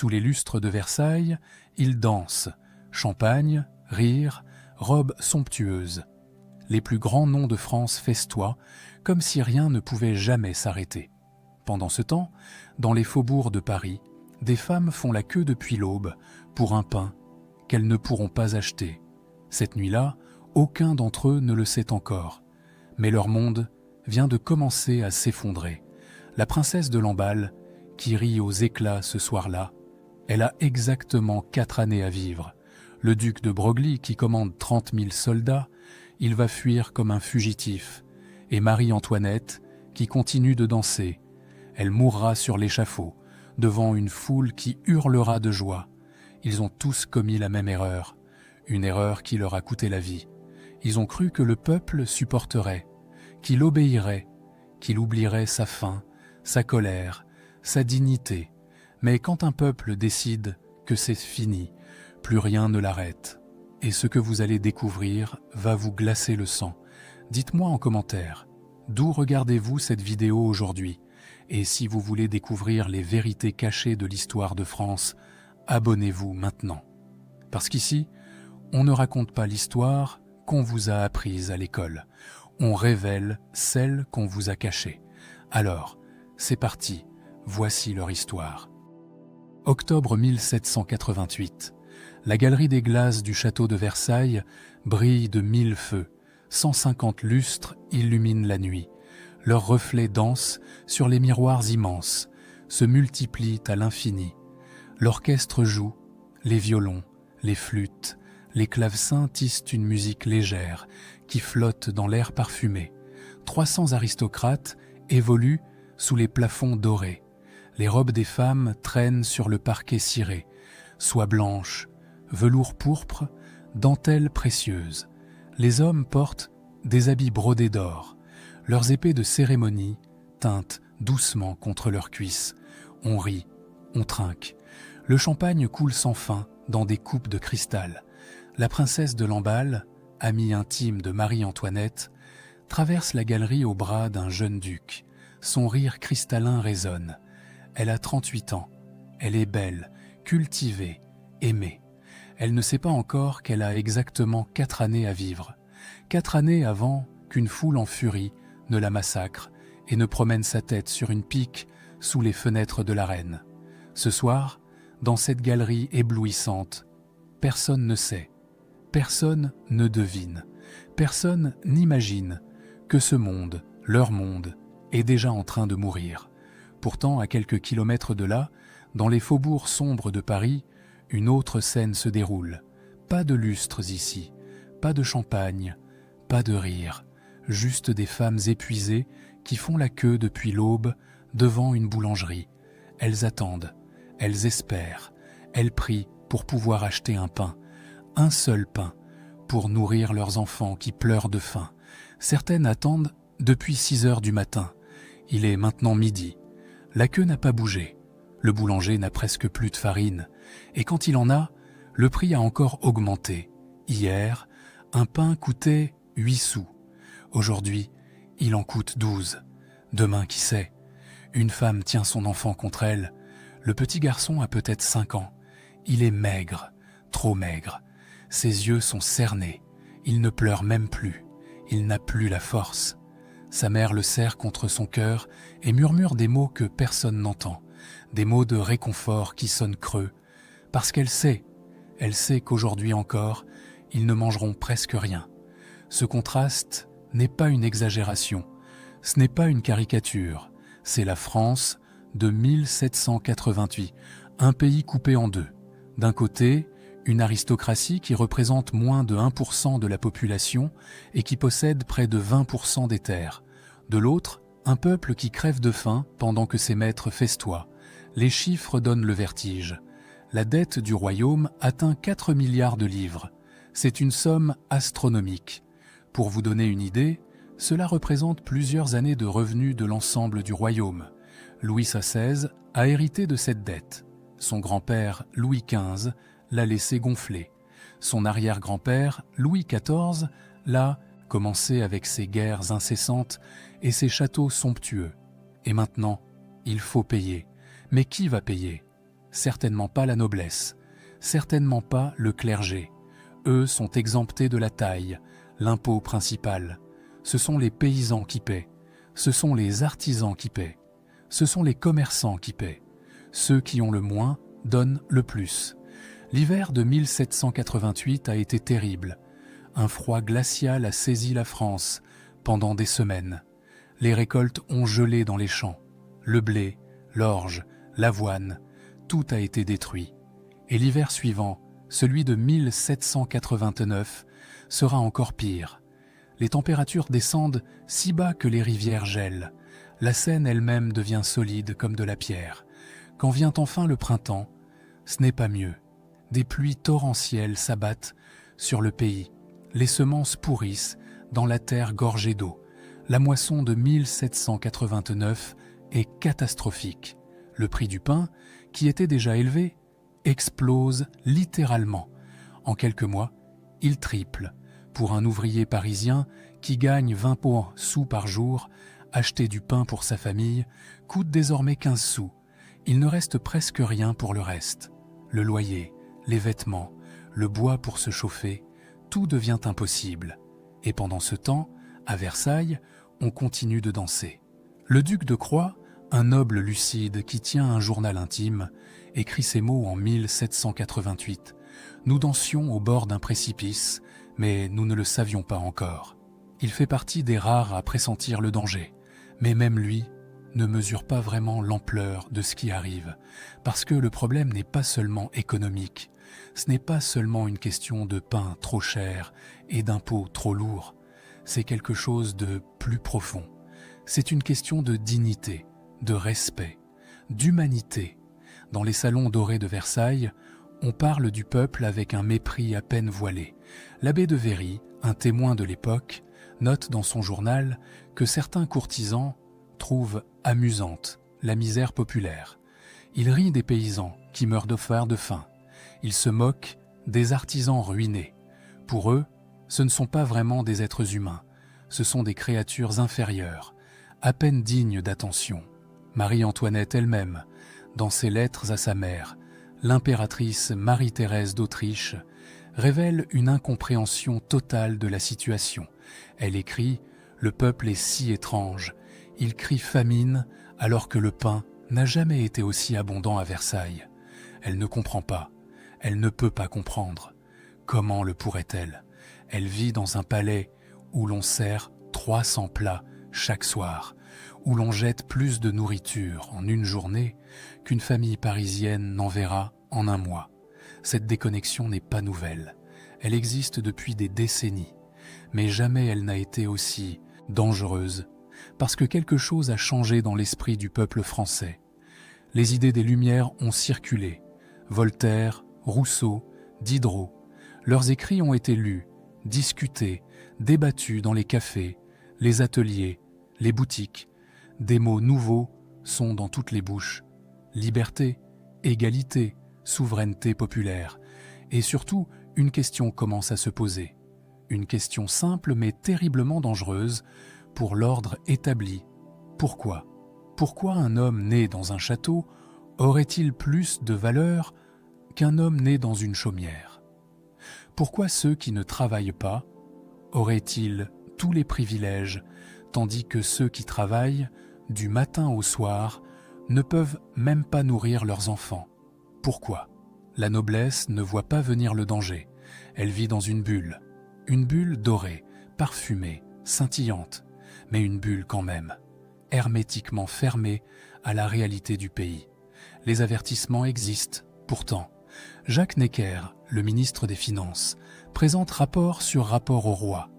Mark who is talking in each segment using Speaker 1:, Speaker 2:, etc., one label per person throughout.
Speaker 1: Sous les lustres de Versailles, ils dansent, champagne, rire, robes somptueuses. Les plus grands noms de France festoient, comme si rien ne pouvait jamais s'arrêter. Pendant ce temps, dans les faubourgs de Paris, des femmes font la queue depuis l'aube pour un pain qu'elles ne pourront pas acheter. Cette nuit-là, aucun d'entre eux ne le sait encore. Mais leur monde vient de commencer à s'effondrer. La princesse de Lamballe, qui rit aux éclats ce soir-là, elle a exactement 4 années à vivre. Le duc de Broglie, qui commande 30 000 soldats, il va fuir comme un fugitif. Et Marie-Antoinette, qui continue de danser, elle mourra sur l'échafaud, devant une foule qui hurlera de joie. Ils ont tous commis la même erreur, une erreur qui leur a coûté la vie. Ils ont cru que le peuple supporterait, qu'il obéirait, qu'il oublierait sa faim, sa colère, sa dignité. Mais quand un peuple décide que c'est fini, plus rien ne l'arrête. Et ce que vous allez découvrir va vous glacer le sang. Dites-moi en commentaire, d'où regardez-vous cette vidéo aujourd'hui? Et si vous voulez découvrir les vérités cachées de l'histoire de France, abonnez-vous maintenant. Parce qu'ici, on ne raconte pas l'histoire qu'on vous a apprise à l'école. On révèle celle qu'on vous a cachée. Alors, c'est parti, voici leur histoire. Octobre 1788. La galerie des glaces du château de Versailles brille de 1000 feux. 150 lustres illuminent la nuit. Leurs reflets dansent sur les miroirs immenses, se multiplient à l'infini. L'orchestre joue, les violons, les flûtes, les clavecins tissent une musique légère qui flotte dans l'air parfumé. 300 aristocrates évoluent sous les plafonds dorés. Les robes des femmes traînent sur le parquet ciré, soie blanche, velours pourpre, dentelle précieuse. Les hommes portent des habits brodés d'or. Leurs épées de cérémonie teintent doucement contre leurs cuisses. On rit, on trinque. Le champagne coule sans fin dans des coupes de cristal. La princesse de Lamballe, amie intime de Marie-Antoinette, traverse la galerie au bras d'un jeune duc. Son rire cristallin résonne. Elle a 38 ans. Elle est belle, cultivée, aimée. Elle ne sait pas encore qu'elle a exactement 4 années à vivre. 4 années avant qu'une foule en furie ne la massacre et ne promène sa tête sur une pique sous les fenêtres de la reine. Ce soir, dans cette galerie éblouissante, personne ne sait, personne ne devine, personne n'imagine que ce monde, leur monde, est déjà en train de mourir. Pourtant, à quelques kilomètres de là, dans les faubourgs sombres de Paris, une autre scène se déroule. Pas de lustres ici, pas de champagne, pas de rire, juste des femmes épuisées qui font la queue depuis l'aube devant une boulangerie. Elles attendent, elles espèrent, elles prient pour pouvoir acheter un pain, un seul pain, pour nourrir leurs enfants qui pleurent de faim. Certaines attendent depuis 6 heures du matin. Il est maintenant midi. La queue n'a pas bougé. Le boulanger n'a presque plus de farine. Et quand il en a, le prix a encore augmenté. Hier, un pain coûtait 8 sous. Aujourd'hui, il en coûte 12. Demain, qui sait? Une femme tient son enfant contre elle. Le petit garçon a peut-être 5 ans. Il est maigre, trop maigre. Ses yeux sont cernés. Il ne pleure même plus. Il n'a plus la force. Sa mère le serre contre son cœur et murmure des mots que personne n'entend. Des mots de réconfort qui sonnent creux. Parce qu'elle sait qu'aujourd'hui encore, ils ne mangeront presque rien. Ce contraste n'est pas une exagération. Ce n'est pas une caricature. C'est la France de 1788, un pays coupé en deux. D'un côté, une aristocratie qui représente moins de 1% de la population et qui possède près de 20% des terres. De l'autre, un peuple qui crève de faim pendant que ses maîtres festoient. Les chiffres donnent le vertige. La dette du royaume atteint 4 milliards de livres. C'est une somme astronomique. Pour vous donner une idée, cela représente plusieurs années de revenus de l'ensemble du royaume. Louis XVI a hérité de cette dette. Son grand-père, Louis XV, l'a laissé gonfler. Son arrière-grand-père, Louis XIV, l'a commencé avec ses guerres incessantes et ses châteaux somptueux. Et maintenant, il faut payer. Mais qui va payer? certainement pas la noblesse, certainement pas le clergé. Eux sont exemptés de la taille, l'impôt principal. Ce sont les paysans qui paient, ce sont les artisans qui paient, ce sont les commerçants qui paient. Ceux qui ont le moins donnent le plus. L'hiver de 1788 a été terrible. Un froid glacial a saisi la France pendant des semaines. Les récoltes ont gelé dans les champs. Le blé, l'orge, l'avoine, tout a été détruit. Et l'hiver suivant, celui de 1789, sera encore pire. Les températures descendent si bas que les rivières gèlent. La Seine elle-même devient solide comme de la pierre. Quand vient enfin le printemps, ce n'est pas mieux. Des pluies torrentielles s'abattent sur le pays. Les semences pourrissent dans la terre gorgée d'eau. La moisson de 1789 est catastrophique. Le prix du pain, qui était déjà élevé, explose littéralement. En quelques mois, il triple. Pour un ouvrier parisien qui gagne 20 sous par jour, acheter du pain pour sa famille coûte désormais 15 sous. Il ne reste presque rien pour le reste. Le loyer, les vêtements, le bois pour se chauffer, tout devient impossible. Et pendant ce temps, à Versailles, on continue de danser. Le duc de Croÿ, un noble lucide qui tient un journal intime, écrit ces mots en 1788. « Nous dansions au bord d'un précipice, mais nous ne le savions pas encore. » Il fait partie des rares à pressentir le danger, mais même lui ne mesure pas vraiment l'ampleur de ce qui arrive, parce que le problème n'est pas seulement économique, ce n'est pas seulement une question de pain trop cher et d'impôts trop lourds, c'est quelque chose de plus profond. C'est une question de dignité, de respect, d'humanité. Dans les salons dorés de Versailles, on parle du peuple avec un mépris à peine voilé. L'abbé de Véry, un témoin de l'époque, note dans son journal que certains courtisans trouvent amusante la misère populaire. Il rit des paysans qui meurent de faim. Il se moque des artisans ruinés. Pour eux, ce ne sont pas vraiment des êtres humains, ce sont des créatures inférieures, à peine dignes d'attention. Marie-Antoinette elle-même, dans ses lettres à sa mère, l'impératrice Marie-Thérèse d'Autriche, révèle une incompréhension totale de la situation. Elle écrit « Le peuple est si étrange, il crie famine alors que le pain n'a jamais été aussi abondant à Versailles. Elle ne comprend pas, elle ne peut pas comprendre. Comment le pourrait-elle? Elle vit dans un palais où l'on sert 300 plats chaque soir, où l'on jette plus de nourriture en une journée qu'une famille parisienne n'en verra en un mois. Cette déconnexion n'est pas nouvelle. Elle existe depuis des décennies, mais jamais elle n'a été aussi dangereuse, parce que quelque chose a changé dans l'esprit du peuple français. Les idées des Lumières ont circulé. Voltaire, Rousseau, Diderot. Leurs écrits ont été lus, discutés, débattus dans les cafés, les ateliers, les boutiques. Des mots nouveaux sont dans toutes les bouches. Liberté, égalité, souveraineté populaire. Et surtout, une question commence à se poser. Une question simple mais terriblement dangereuse pour l'ordre établi. Pourquoi? Pourquoi un homme né dans un château aurait-il plus de valeur qu'un homme né dans une chaumière? Pourquoi ceux qui ne travaillent pas auraient-ils tous les privilèges, tandis que ceux qui travaillent, du matin au soir, ne peuvent même pas nourrir leurs enfants? Pourquoi? La noblesse ne voit pas venir le danger. Elle vit dans une bulle dorée, parfumée, scintillante, mais une bulle quand même, hermétiquement fermée à la réalité du pays. Les avertissements existent, pourtant. Jacques Necker, le ministre des Finances, présente rapport sur rapport au roi.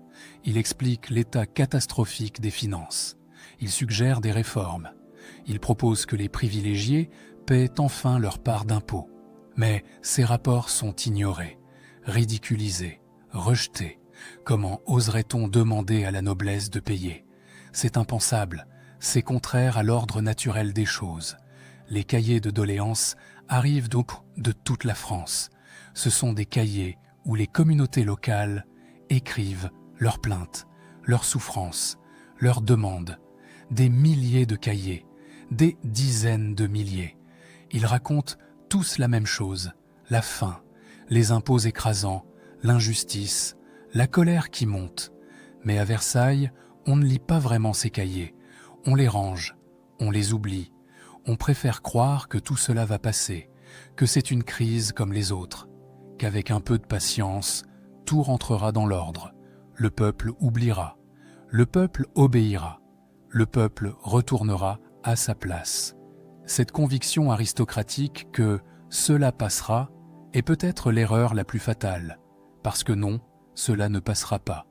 Speaker 1: Il explique l'état catastrophique des finances. Il suggère des réformes. Il propose que les privilégiés paient enfin leur part d'impôts. Mais ces rapports sont ignorés, ridiculisés, rejetés. Comment oserait-on demander à la noblesse de payer? C'est impensable, c'est contraire à l'ordre naturel des choses. Les cahiers de doléances arrivent donc de toute la France. Ce sont des cahiers où les communautés locales écrivent leurs plaintes, leurs souffrances, leurs demandes. Des milliers de cahiers, des dizaines de milliers. Ils racontent Tous la même chose, la faim, les impôts écrasants, l'injustice, la colère qui monte. Mais à Versailles, on ne lit pas vraiment ces cahiers. On les range, on les oublie. On préfère croire que tout cela va passer, que c'est une crise comme les autres, qu'avec un peu de patience, tout rentrera dans l'ordre. Le peuple oubliera, le peuple obéira, le peuple retournera à sa place. Cette conviction aristocratique que cela passera est peut-être l'erreur la plus fatale, parce que non, cela ne passera pas.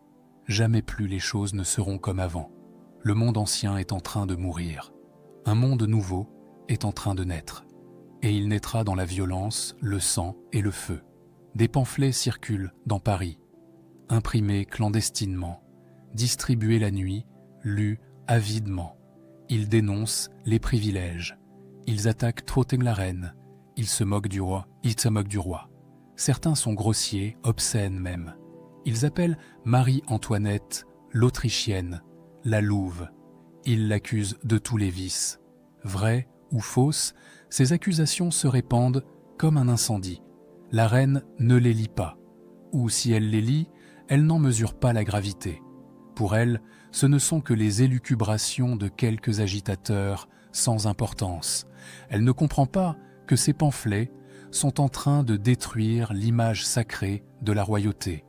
Speaker 1: Jamais plus les choses ne seront comme avant. Le monde ancien est en train de mourir. Un monde nouveau est en train de naître. Et il naîtra dans la violence, le sang et le feu. Des pamphlets circulent dans Paris, imprimés clandestinement, distribués la nuit, lus avidement. Ils dénoncent les privilèges. Ils attaquent Trotting-la-Reine. Ils se moquent du roi. Certains sont grossiers, obscènes même. Ils appellent Marie-Antoinette l'Autrichienne, la louve. Ils l'accusent de tous les vices. Vraies ou fausses, ces accusations se répandent comme un incendie. La reine ne les lit pas, ou si elle les lit, elle n'en mesure pas la gravité. Pour elle, ce ne sont que les élucubrations de quelques agitateurs sans importance. Elle ne comprend pas que ces pamphlets sont en train de détruire l'image sacrée de la royauté,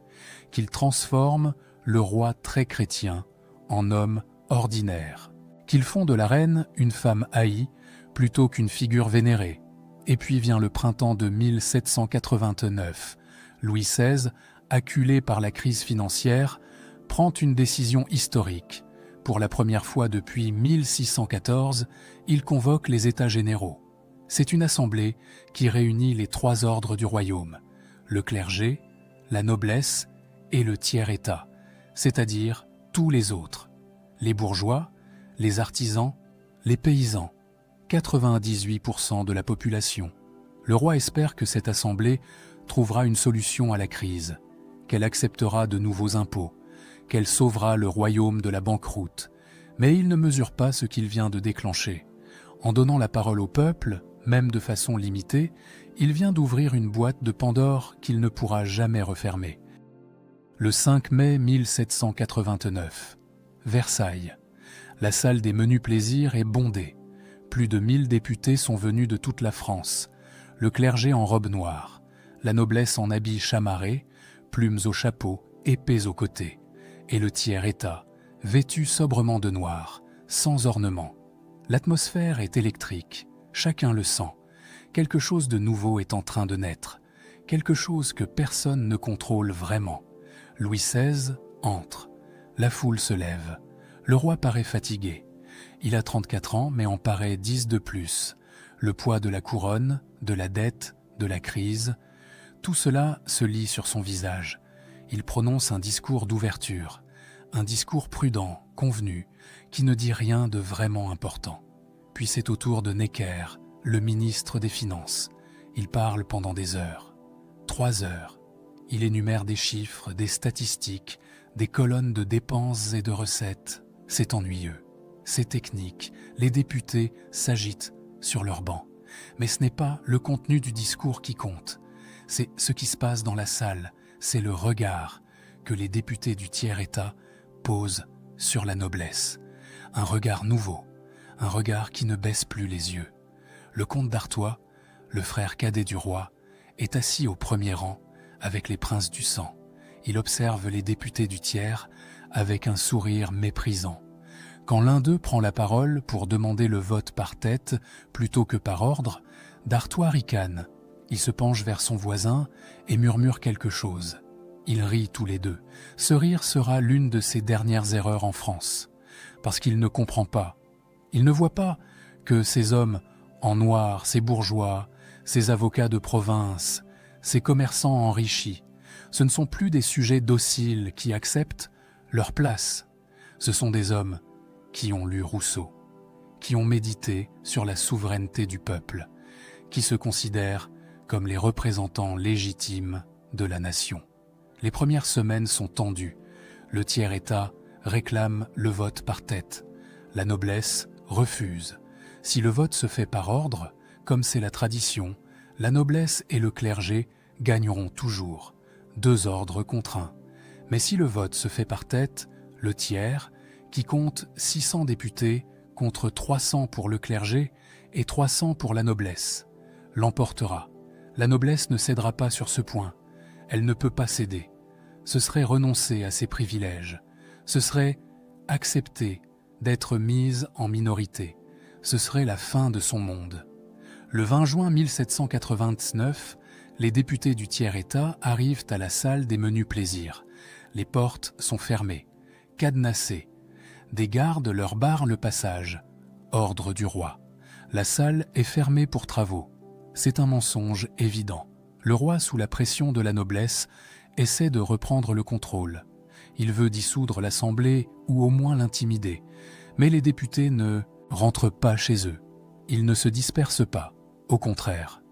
Speaker 1: qu'ils transforment le roi très chrétien en homme ordinaire, qu'ils font de la reine une femme haïe plutôt qu'une figure vénérée. Et puis vient le printemps de 1789. Louis XVI, acculé par la crise financière, prend une décision historique. Pour la première fois depuis 1614, il convoque les États généraux. C'est une assemblée qui réunit les trois ordres du royaume, le clergé, la noblesse et le tiers-État, c'est-à-dire tous les autres, les bourgeois, les artisans, les paysans, 98% de la population. Le roi espère que cette assemblée trouvera une solution à la crise, qu'elle acceptera de nouveaux impôts, qu'elle sauvera le royaume de la banqueroute. Mais il ne mesure pas ce qu'il vient de déclencher. En donnant la parole au peuple, même de façon limitée, il vient d'ouvrir une boîte de Pandore qu'il ne pourra jamais refermer. Le 5 mai 1789, Versailles. La salle des menus plaisirs est bondée. Plus de 1000 députés sont venus de toute la France. Le clergé en robe noire, la noblesse en habits chamarrés, plumes au chapeau, épées aux côtés, et le tiers-État, vêtu sobrement de noir, sans ornement. L'atmosphère est électrique, chacun le sent. Quelque chose de nouveau est en train de naître, quelque chose que personne ne contrôle vraiment. Louis XVI entre, la foule se lève, le roi paraît fatigué. Il a 34 ans, mais en paraît 10 de plus. Le poids de la couronne, de la dette, de la crise, tout cela se lit sur son visage. Il prononce un discours d'ouverture, un discours prudent, convenu, qui ne dit rien de vraiment important. Puis c'est au tour de Necker, le ministre des Finances. Il parle pendant des heures. 3 heures. Il énumère des chiffres, des statistiques, des colonnes de dépenses et de recettes. C'est ennuyeux. C'est technique, les députés s'agitent sur leurs bancs. Mais ce n'est pas le contenu du discours qui compte. C'est ce qui se passe dans la salle, c'est le regard que les députés du tiers-État posent sur la noblesse. Un regard nouveau, un regard qui ne baisse plus les yeux. Le comte d'Artois, le frère cadet du roi, est assis au premier rang avec les princes du sang. Il observe les députés du tiers avec un sourire méprisant. Quand l'un d'eux prend la parole pour demander le vote par tête plutôt que par ordre, d'Artois ricane. Il se penche vers son voisin et murmure quelque chose. Ils rient tous les deux. Ce rire sera l'une de ses dernières erreurs en France, parce qu'il ne comprend pas. Il ne voit pas que ces hommes en noir, ces bourgeois, ces avocats de province, ces commerçants enrichis, ce ne sont plus des sujets dociles qui acceptent leur place. Ce sont des hommes qui ont lu Rousseau, qui ont médité sur la souveraineté du peuple, qui se considèrent comme les représentants légitimes de la nation. Les premières semaines sont tendues. Le tiers-État réclame le vote par tête. La noblesse refuse. Si le vote se fait par ordre, comme c'est la tradition, La noblesse et le clergé gagneront toujours, 2 ordres contre 1. Mais si le vote se fait par tête, le tiers, qui compte 600 députés contre 300 pour le clergé et 300 pour la noblesse, l'emportera. La noblesse ne cédera pas sur ce point. Elle ne peut pas céder. Ce serait renoncer à ses privilèges. Ce serait accepter d'être mise en minorité. Ce serait la fin de son monde. Le 20 juin 1789, les députés du tiers-État arrivent à la salle des menus plaisirs. Les portes sont fermées, cadenassées. Des gardes leur barrent le passage. Ordre du roi. La salle est fermée pour travaux. C'est un mensonge évident. Le roi, sous la pression de la noblesse, essaie de reprendre le contrôle. Il veut dissoudre l'Assemblée ou au moins l'intimider. Mais les députés ne rentrent pas chez eux. Ils ne se dispersent pas. Au contraire.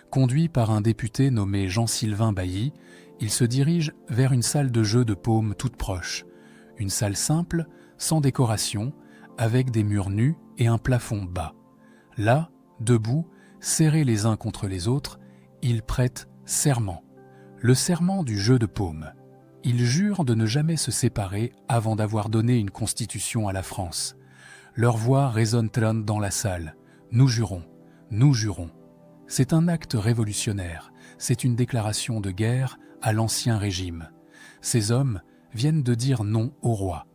Speaker 1: Conduit par un député nommé Jean-Sylvain Bailly, il se dirige vers une salle de jeu de paume toute proche. Une salle simple, sans décoration, avec des murs nus et un plafond bas. Là, debout, serrés les uns contre les autres, ils prêtent serment. Le serment du jeu de paume. Ils jurent de ne jamais se séparer avant d'avoir donné une constitution à la France. Leur voix résonne dans la salle. Nous jurons, nous jurons. C'est un acte révolutionnaire, c'est une déclaration de guerre à l'ancien régime. Ces hommes viennent de dire non au roi,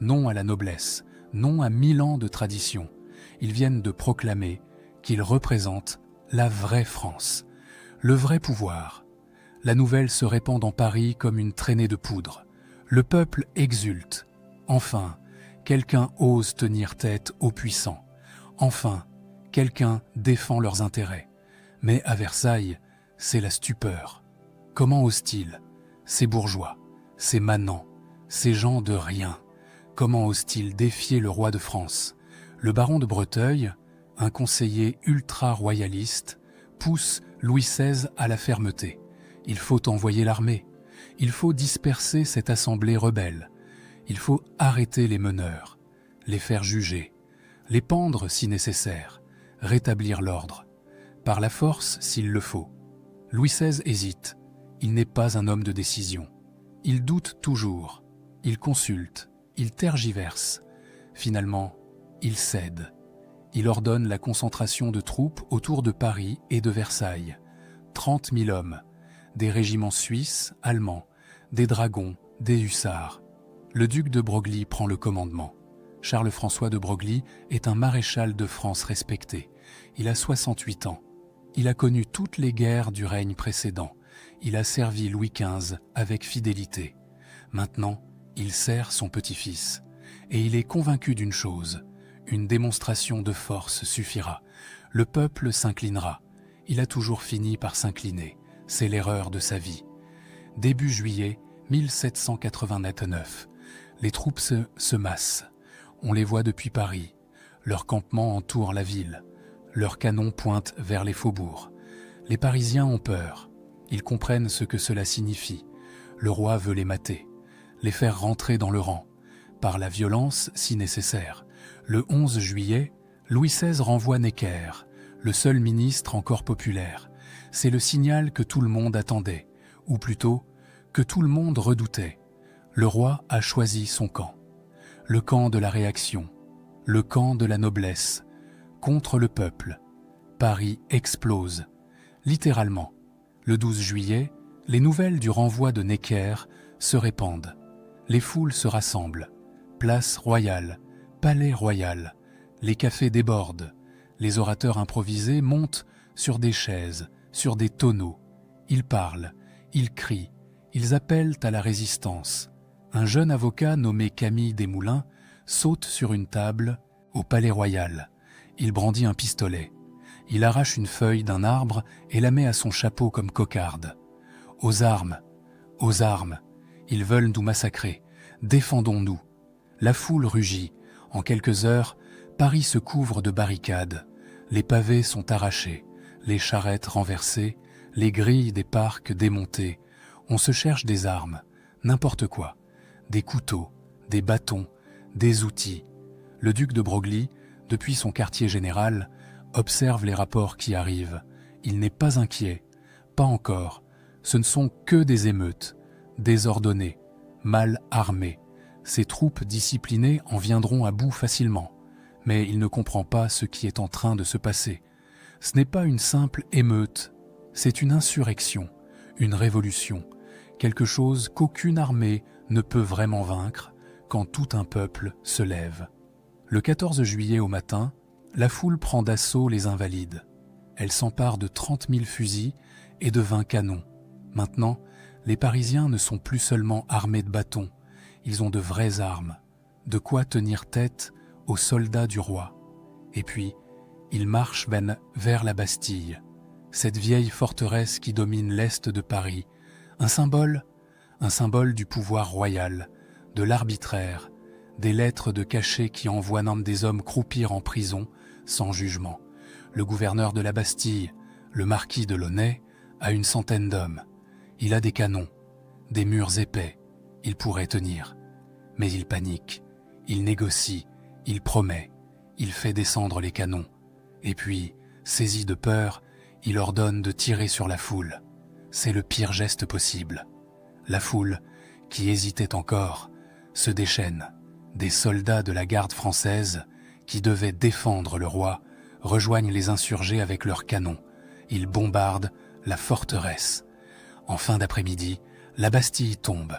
Speaker 1: non à la noblesse, non à 1000 ans de tradition. Ils viennent de proclamer qu'ils représentent la vraie France, le vrai pouvoir. La nouvelle se répand dans Paris comme une traînée de poudre. Le peuple exulte. Enfin, quelqu'un ose tenir tête aux puissants. Enfin, quelqu'un défend leurs intérêts. Mais à Versailles, c'est la stupeur. Comment osent-ils, ces bourgeois, ces manants, ces gens de rien, comment osent-ils défier le roi de France? Le baron de Breteuil, un conseiller ultra-royaliste, pousse Louis XVI à la fermeté. Il faut envoyer l'armée. Il faut disperser cette assemblée rebelle. Il faut arrêter les meneurs, les faire juger, les pendre si nécessaire, rétablir l'ordre. Par la force s'il le faut. Louis XVI hésite. Il n'est pas un homme de décision. Il doute toujours. Il consulte. Il tergiverse. Finalement, il cède. Il ordonne la concentration de troupes autour de Paris et de Versailles. 30 000 hommes. Des régiments suisses, allemands, des dragons, des hussards. Le duc de Broglie prend le commandement. Charles-François de Broglie est un maréchal de France respecté. Il a 68 ans. Il a connu toutes les guerres du règne précédent. Il a servi Louis XV avec fidélité. Maintenant, il sert son petit-fils. Et il est convaincu d'une chose, une démonstration de force suffira. Le peuple s'inclinera. Il a toujours fini par s'incliner. C'est l'erreur de sa vie. Début juillet 1789. Les troupes se massent. On les voit depuis Paris. Leur campement entoure la ville. Leurs canons pointent vers les faubourgs. Les Parisiens ont peur. Ils comprennent ce que cela signifie. Le roi veut les mater, les faire rentrer dans le rang, par la violence si nécessaire. Le 11 juillet, Louis XVI renvoie Necker, le seul ministre encore populaire. C'est le signal que tout le monde attendait, ou plutôt, que tout le monde redoutait. Le roi a choisi son camp. Le camp de la réaction, le camp de la noblesse, contre le peuple. Paris explose. Littéralement. Le 12 juillet, les nouvelles du renvoi de Necker se répandent. Les foules se rassemblent. Place royale, palais royal. Les cafés débordent. Les orateurs improvisés montent sur des chaises, sur des tonneaux. Ils parlent, ils crient, ils appellent à la résistance. Un jeune avocat nommé Camille Desmoulins saute sur une table au palais royal. Il brandit un pistolet. Il arrache une feuille d'un arbre et la met à son chapeau comme cocarde. Aux armes, aux armes. Ils veulent nous massacrer. Défendons-nous. La foule rugit. En quelques heures, Paris se couvre de barricades. Les pavés sont arrachés, les charrettes renversées, les grilles des parcs démontées. On se cherche des armes, n'importe quoi. Des couteaux, des bâtons, des outils. Le duc de Broglie, depuis son quartier général, observe les rapports qui arrivent. Il n'est pas inquiet, pas encore. Ce ne sont que des émeutes, désordonnées, mal armées. Ses troupes disciplinées en viendront à bout facilement. Mais il ne comprend pas ce qui est en train de se passer. Ce n'est pas une simple émeute, c'est une insurrection, une révolution, quelque chose qu'aucune armée ne peut vraiment vaincre quand tout un peuple se lève. Le 14 juillet au matin, la foule prend d'assaut les Invalides. Elle s'empare de 30 000 fusils et de 20 canons. Maintenant, les Parisiens ne sont plus seulement armés de bâtons, ils ont de vraies armes, de quoi tenir tête aux soldats du roi. Et puis, ils marchent vers la Bastille, cette vieille forteresse qui domine l'est de Paris, un symbole du pouvoir royal, de l'arbitraire, des lettres de cachet qui envoient des hommes croupir en prison sans jugement. Le gouverneur de la Bastille, le marquis de Launay, a une centaine d'hommes. Il a des canons, des murs épais, il pourrait tenir. Mais il panique, il négocie, il promet, il fait descendre les canons. Et puis, saisi de peur, il ordonne de tirer sur la foule. C'est le pire geste possible. La foule, qui hésitait encore, se déchaîne. Des soldats de la garde française, qui devaient défendre le roi, rejoignent les insurgés avec leurs canons. Ils bombardent la forteresse. En fin d'après-midi, la Bastille tombe.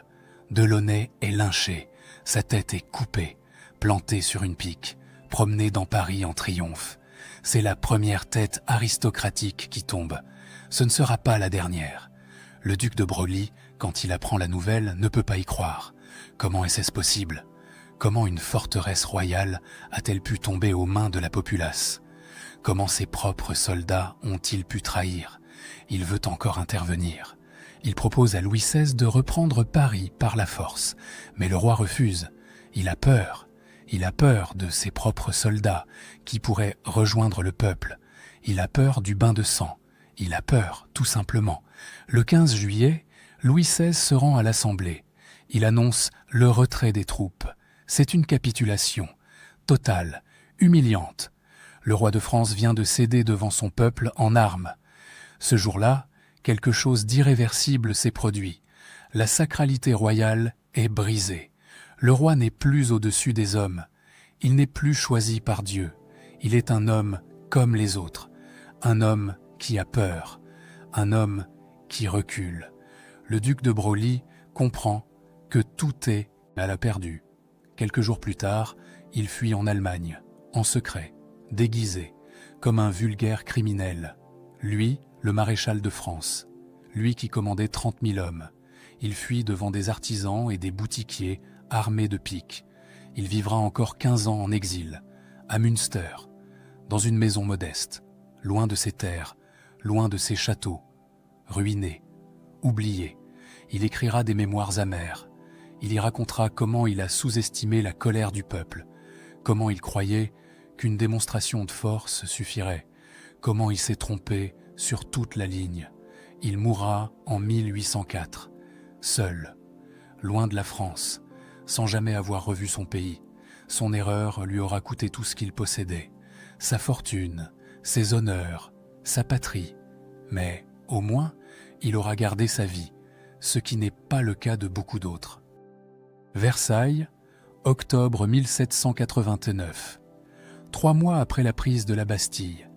Speaker 1: Delaunay est lynché, sa tête est coupée, plantée sur une pique, promenée dans Paris en triomphe. C'est la première tête aristocratique qui tombe. Ce ne sera pas la dernière. Le duc de Broglie, quand il apprend la nouvelle, ne peut pas y croire. Comment est-ce possible ? Comment une forteresse royale a-t-elle pu tomber aux mains de la populace ? Comment ses propres soldats ont-ils pu trahir ? Il veut encore intervenir. Il propose à Louis XVI de reprendre Paris par la force. Mais le roi refuse. Il a peur. Il a peur de ses propres soldats qui pourraient rejoindre le peuple. Il a peur du bain de sang. Il a peur, tout simplement. Le 15 juillet, Louis XVI se rend à l'Assemblée. Il annonce le retrait des troupes. C'est une capitulation, totale, humiliante. Le roi de France vient de céder devant son peuple en armes. Ce jour-là, quelque chose d'irréversible s'est produit. La sacralité royale est brisée. Le roi n'est plus au-dessus des hommes. Il n'est plus choisi par Dieu. Il est un homme comme les autres. Un homme qui a peur. Un homme qui recule. Le duc de Broglie comprend que tout est à la perdue. Quelques jours plus tard, il fuit en Allemagne, en secret, déguisé, comme un vulgaire criminel. Lui, le maréchal de France. Lui qui commandait 30 000 hommes. Il fuit devant des artisans et des boutiquiers armés de piques. Il vivra encore 15 ans en exil, à Münster, dans une maison modeste, loin de ses terres, loin de ses châteaux, ruiné, oublié. Il écrira des mémoires amers. Il y racontera comment il a sous-estimé la colère du peuple, comment il croyait qu'une démonstration de force suffirait, comment il s'est trompé sur toute la ligne. Il mourra en 1804, seul, loin de la France, sans jamais avoir revu son pays. Son erreur lui aura coûté tout ce qu'il possédait, sa fortune, ses honneurs, sa patrie. Mais, au moins, il aura gardé sa vie, ce qui n'est pas le cas de beaucoup d'autres. Versailles, octobre 1789. 3 mois après la prise de la Bastille,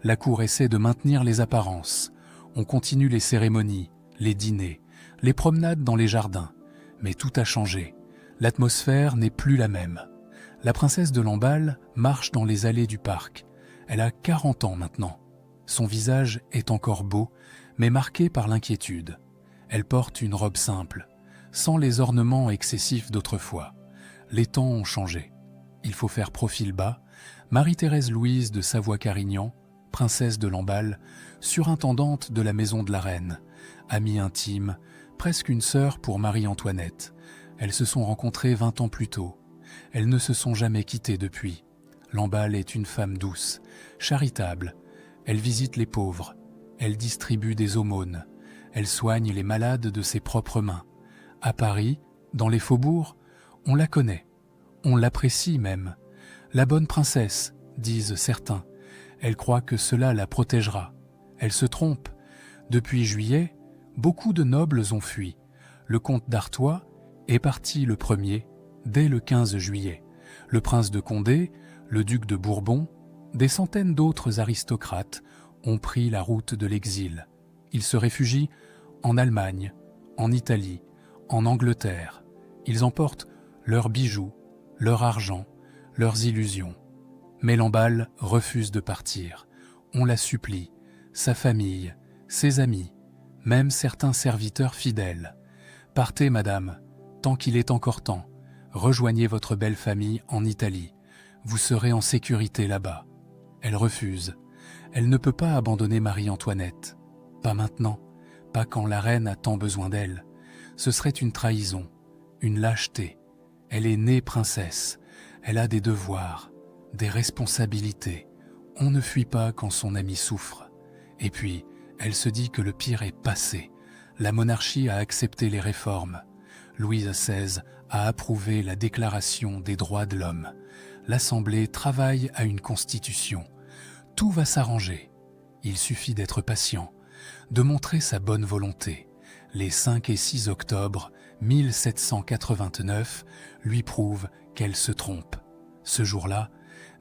Speaker 1: la cour essaie de maintenir les apparences. On continue les cérémonies, les dîners, les promenades dans les jardins. Mais tout a changé. L'atmosphère n'est plus la même. La princesse de Lamballe marche dans les allées du parc. Elle a 40 ans maintenant. Son visage est encore beau, mais marqué par l'inquiétude. Elle porte une robe simple, sans les ornements excessifs d'autrefois. Les temps ont changé. Il faut faire profil bas. Marie-Thérèse Louise de Savoie-Carignan, princesse de Lamballe, surintendante de la maison de la reine, amie intime, presque une sœur pour Marie-Antoinette. Elles se sont rencontrées 20 ans plus tôt. Elles ne se sont jamais quittées depuis. Lamballe est une femme douce, charitable. Elle visite les pauvres. Elle distribue des aumônes. Elle soigne les malades de ses propres mains. À Paris, dans les faubourgs, on la connaît. On l'apprécie même. La bonne princesse, disent certains. Elle croit que cela la protégera. Elle se trompe. Depuis juillet, beaucoup de nobles ont fui. Le comte d'Artois est parti le premier, dès le 15 juillet. Le prince de Condé, le duc de Bourbon, des centaines d'autres aristocrates ont pris la route de l'exil. Ils se réfugient en Allemagne, en Italie, en Angleterre. Ils emportent leurs bijoux, leur argent, leurs illusions. Mais Lamballe refuse de partir. On la supplie, sa famille, ses amis, même certains serviteurs fidèles. « Partez, madame, tant qu'il est encore temps. Rejoignez votre belle famille en Italie. Vous serez en sécurité là-bas. » Elle refuse. Elle ne peut pas abandonner Marie-Antoinette. Pas maintenant, pas quand la reine a tant besoin d'elle. Ce serait une trahison, une lâcheté. Elle est née princesse. Elle a des devoirs, des responsabilités. On ne fuit pas quand son ami souffre. Et puis, elle se dit que le pire est passé. La monarchie a accepté les réformes. Louis XVI a approuvé la Déclaration des droits de l'homme. L'Assemblée travaille à une constitution. Tout va s'arranger. Il suffit d'être patient, de montrer sa bonne volonté. Les 5 et 6 octobre 1789 lui prouvent qu'elle se trompe. Ce jour-là,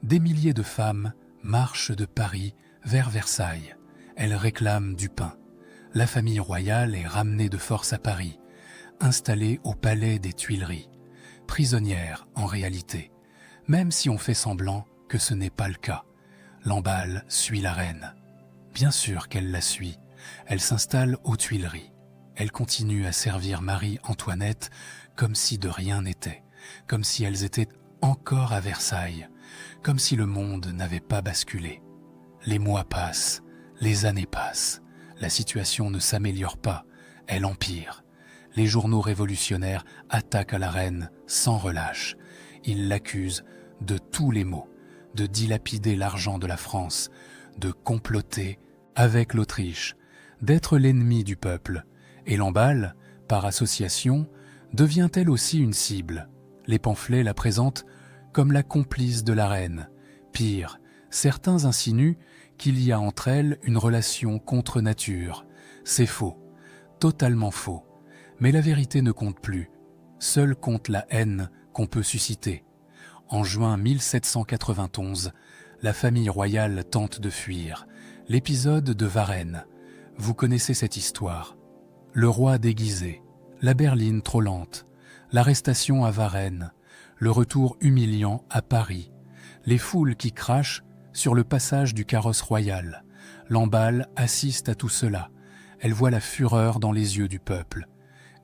Speaker 1: des milliers de femmes marchent de Paris vers Versailles. Elles réclament du pain. La famille royale est ramenée de force à Paris, installée au palais des Tuileries, prisonnière en réalité, même si on fait semblant que ce n'est pas le cas. Lamballe suit la reine. Bien sûr qu'elle la suit. Elle s'installe aux Tuileries. Elle continue à servir Marie-Antoinette comme si de rien n'était, comme si elles étaient encore à Versailles, comme si le monde n'avait pas basculé. Les mois passent, les années passent. La situation ne s'améliore pas, elle empire. Les journaux révolutionnaires attaquent à la reine sans relâche. Ils l'accusent de tous les maux, de dilapider l'argent de la France, de comploter avec l'Autriche, d'être l'ennemi du peuple. Et Lamballe, par association, devient elle aussi une cible. Les pamphlets la présentent comme la complice de la reine. Pire, certains insinuent qu'il y a entre elles une relation contre nature. C'est faux, totalement faux. Mais la vérité ne compte plus. Seule compte la haine qu'on peut susciter. En juin 1791, la famille royale tente de fuir. L'épisode de Varennes. Vous connaissez cette histoire. Le roi déguisé, la berline trop lente, l'arrestation à Varennes, le retour humiliant à Paris, les foules qui crachent sur le passage du carrosse royal. Lamballe assiste à tout cela. Elle voit la fureur dans les yeux du peuple.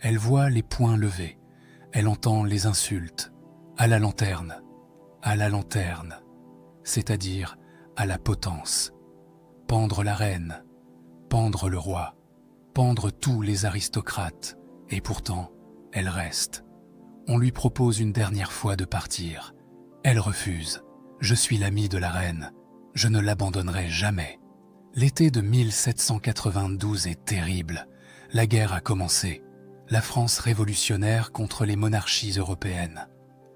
Speaker 1: Elle voit les poings levés. Elle entend les insultes. À la lanterne, c'est-à-dire à la potence. Pendre la reine, pendre le roi, pendre tous les aristocrates. Et pourtant, elle reste. On lui propose une dernière fois de partir. Elle refuse. Je suis l'amie de la reine. Je ne l'abandonnerai jamais. L'été de 1792 est terrible. La guerre a commencé. La France révolutionnaire contre les monarchies européennes.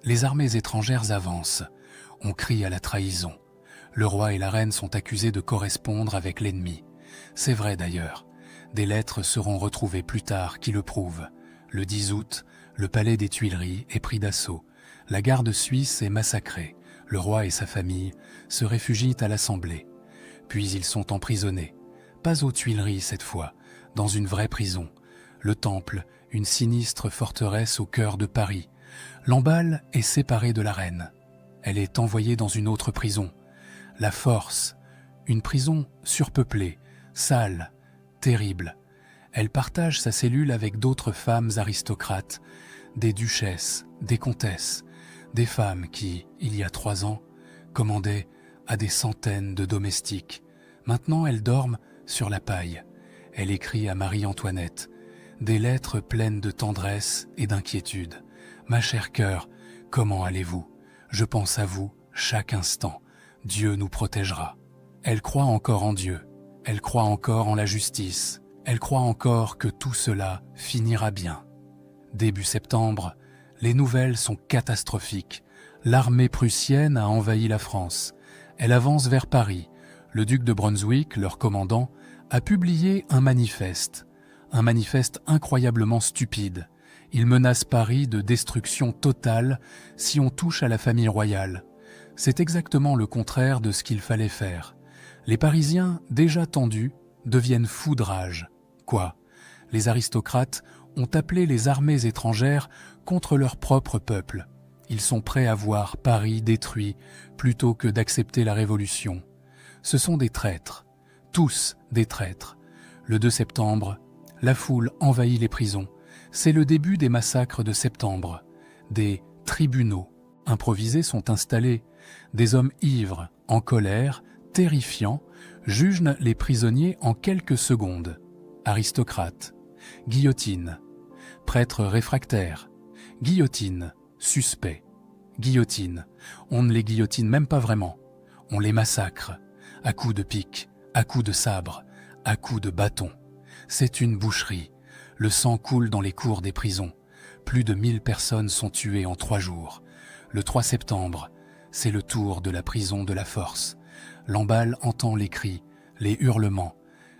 Speaker 1: Les armées étrangères avancent. On crie à la trahison. Le roi et la reine sont accusés de correspondre avec l'ennemi. C'est vrai d'ailleurs. Des lettres seront retrouvées plus tard qui le prouvent. Le 10 août, le palais des Tuileries est pris d'assaut. La garde suisse est massacrée. Le roi et sa famille se réfugient à l'Assemblée. Puis ils sont emprisonnés. Pas aux Tuileries cette fois, dans une vraie prison. Le Temple, une sinistre forteresse au cœur de Paris. Lamballe est séparée de la reine. Elle est envoyée dans une autre prison. La Force, une prison surpeuplée, sale, terrible. Elle partage sa cellule avec d'autres femmes aristocrates, des duchesses, des comtesses, des femmes qui, il y a 3 ans, commandaient à des centaines de domestiques. Maintenant, elles dorment sur la paille. Elle écrit à Marie-Antoinette des lettres pleines de tendresse et d'inquiétude. « Ma chère cœur, comment allez-vous? Je pense à vous chaque instant. Dieu nous protégera. » Elle croit encore en Dieu. Elle croit encore en la justice. Elle croit encore que tout cela finira bien. Début septembre, les nouvelles sont catastrophiques. L'armée prussienne a envahi la France. Elle avance vers Paris. Le duc de Brunswick, leur commandant, a publié un manifeste incroyablement stupide. Il menace Paris de destruction totale si on touche à la famille royale. C'est exactement le contraire de ce qu'il fallait faire. Les Parisiens, déjà tendus, deviennent fous de rage. Quoi ? Les aristocrates ont appelé les armées étrangères contre leur propre peuple. Ils sont prêts à voir Paris détruit plutôt que d'accepter la révolution. Ce sont des traîtres, tous des traîtres. Le 2 septembre, la foule envahit les prisons. C'est le début des massacres de septembre. Des tribunaux improvisés sont installés. Des hommes ivres, en colère, terrifiants, jugent les prisonniers en quelques secondes. Aristocrates, guillotine. Prêtres réfractaires, guillotine. Suspects, guillotine. On ne les guillotine même pas vraiment. On les massacre, à coups de pique, à coups de sabre, à coups de bâton. C'est une boucherie. Le sang coule dans les cours des prisons. Plus de 1000 personnes sont tuées en 3 jours. Le 3 septembre, c'est le tour de la prison de la Force. Lamballe entend les cris, les hurlements.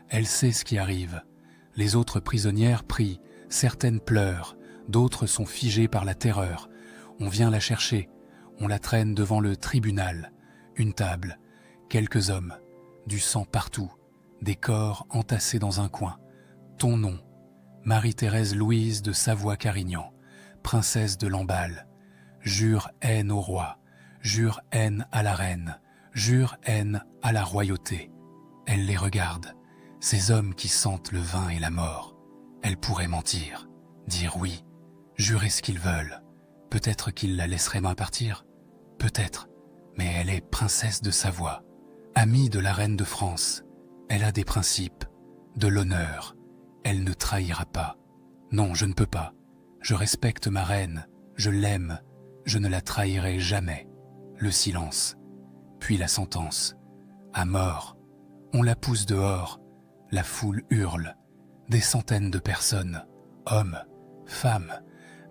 Speaker 1: Elle sait ce qui arrive. Les autres prisonnières prient, certaines pleurent, d'autres sont figées par la terreur. On vient la chercher, on la traîne devant le tribunal. Une table, quelques hommes, du sang partout, des corps entassés dans un coin. Ton nom, Marie-Thérèse Louise de Savoie-Carignan, princesse de Lamballe. Jure haine au roi, jure haine à la reine, jure haine à la royauté. Elle les regarde, ces hommes qui sentent le vin et la mort. Elle pourrait mentir, dire oui, jurer ce qu'ils veulent. Peut-être qu'ils la laisseraient main partir, peut-être, mais elle est princesse de Savoie, amie de la reine de France. Elle a des principes, de l'honneur. Elle ne trahira pas. Non, je ne peux pas. Je respecte ma reine, je l'aime, je ne la trahirai jamais. Le silence, puis la sentence. À mort, on la pousse dehors, la foule hurle. Des centaines de personnes, hommes, femmes,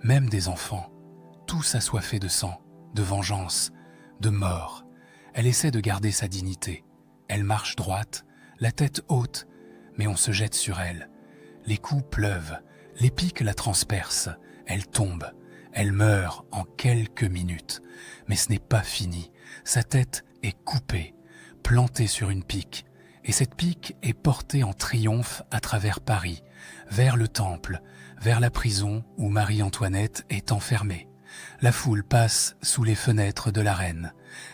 Speaker 1: même des enfants, tous assoiffés de sang, de vengeance, de mort. Elle essaie de garder sa dignité. Elle marche droite, la tête haute, mais on se jette sur elle. Les coups pleuvent, les piques la transpercent. Elle tombe, elle meurt en quelques minutes. Mais ce n'est pas fini. Sa tête est coupée, plantée sur une pique. Et cette pique est portée en triomphe à travers Paris, vers le Temple, vers la prison où Marie-Antoinette est enfermée. La foule passe sous les fenêtres de la reine.